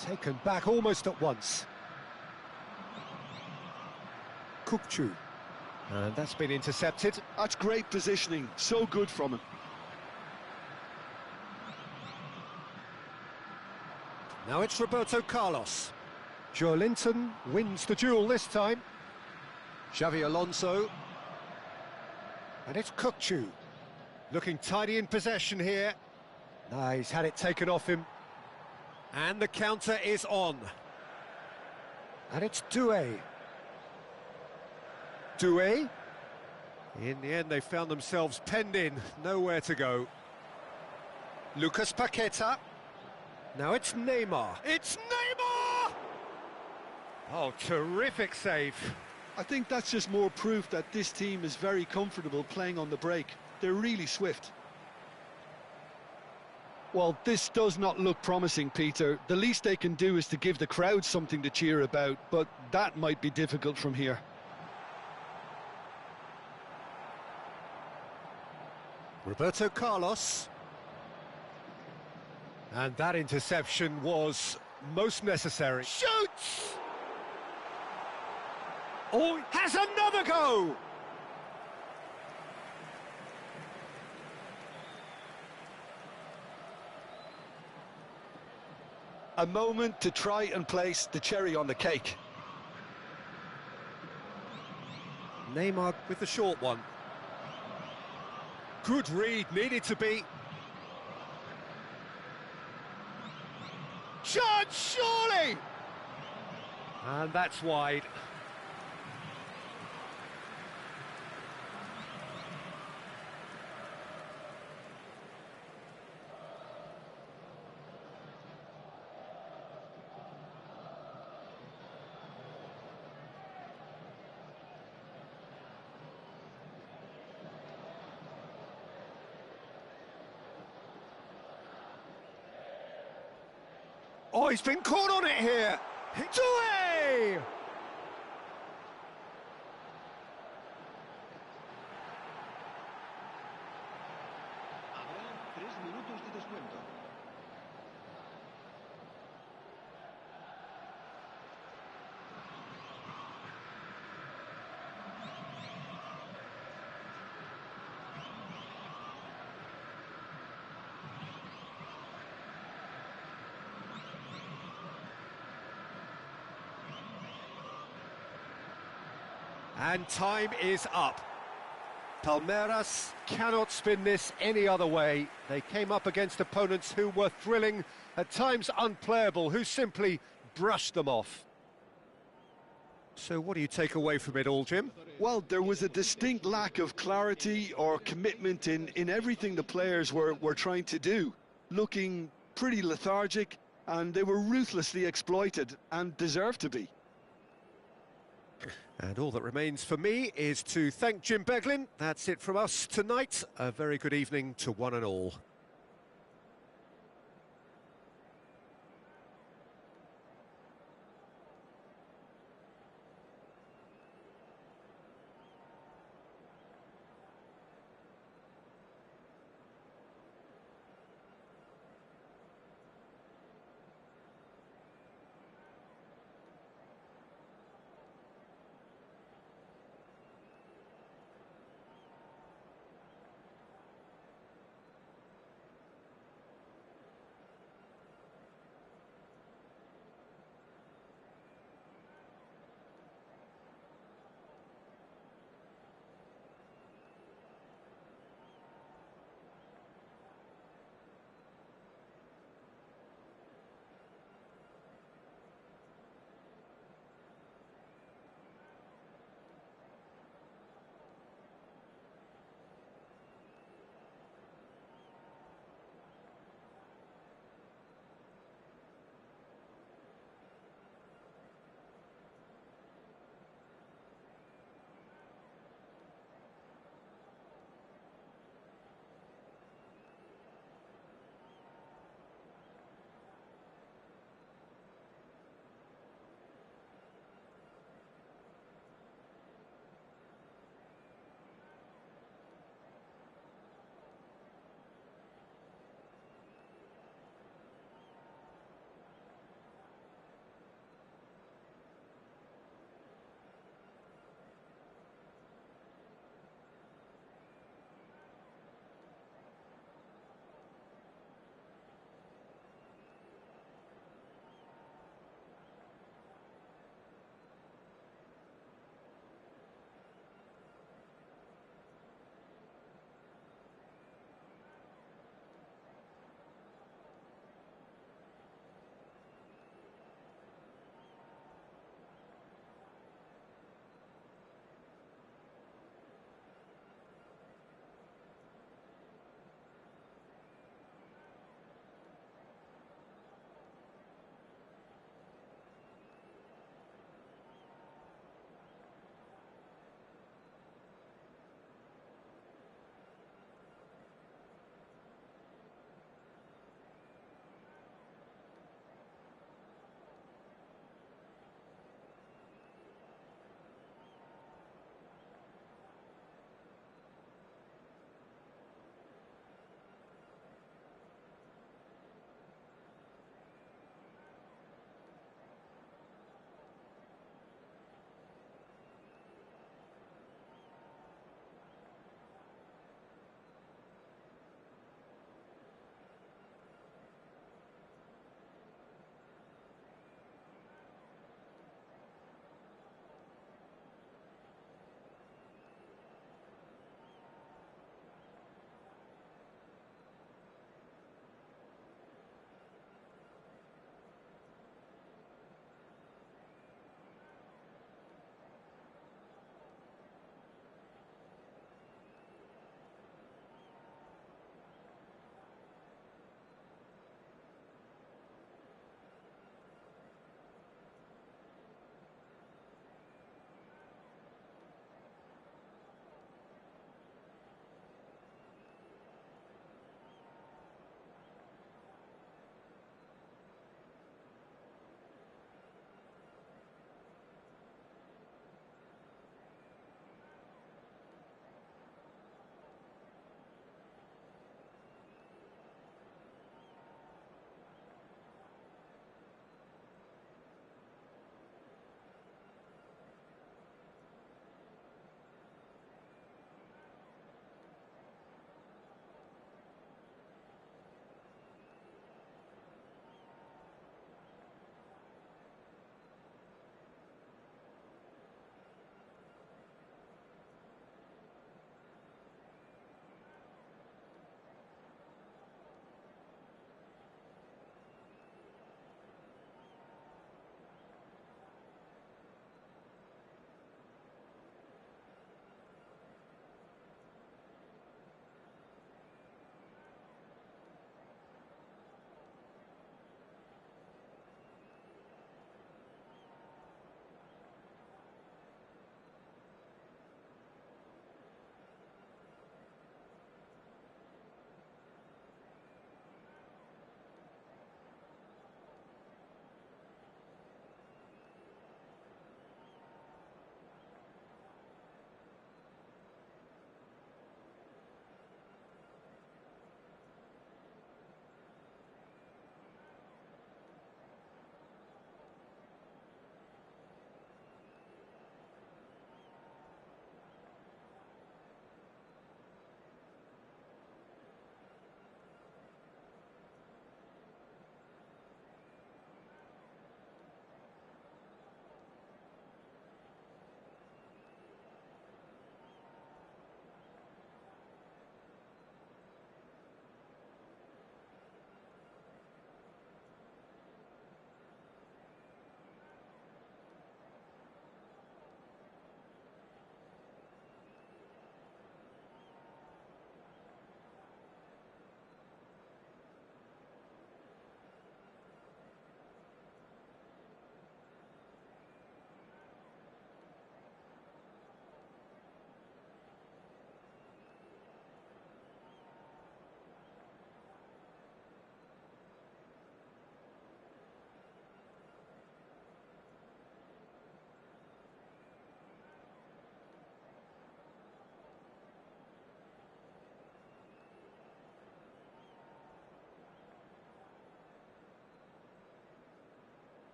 Taken back almost at once. Kukçu. And that's been intercepted. That's great positioning, so good from him. Now it's Roberto Carlos. Joelinton wins the duel this time. Xavi Alonso. And it's Kukçu. Looking tidy in possession here. Nah, he's had it taken off him. And the counter is on. And it's Doué. Doué. In the end, they found themselves penned in, nowhere to go. Lucas Paqueta. Now it's Neymar. It's Neymar! Oh, terrific save. I think that's just more proof that this team is very comfortable playing on the break. They're really swift. Well, this does not look promising, Peter. The least they can do is to give the crowd something to cheer about, but that might be difficult from here. Roberto Carlos. And that interception was most necessary. Shoots! Oh, has another go! A moment to try and place the cherry on the cake. Neymar with the short one. Good read, needed to be. Chance, surely! And that's wide. Oh, he's been caught on it here. Doué! Habrá 3 minutos de descuento. And time is up. Palmeiras cannot spin this any other way. They came up against opponents who were thrilling, at times unplayable, who simply brushed them off. So what do you take away from it all, Jim? Well, there was a distinct lack of clarity or commitment in everything the players were trying to do. Looking pretty lethargic, and they were ruthlessly exploited, and deserved to be. And all that remains for me is to thank Jim Beglin. That's it from us tonight. A very good evening to one and all.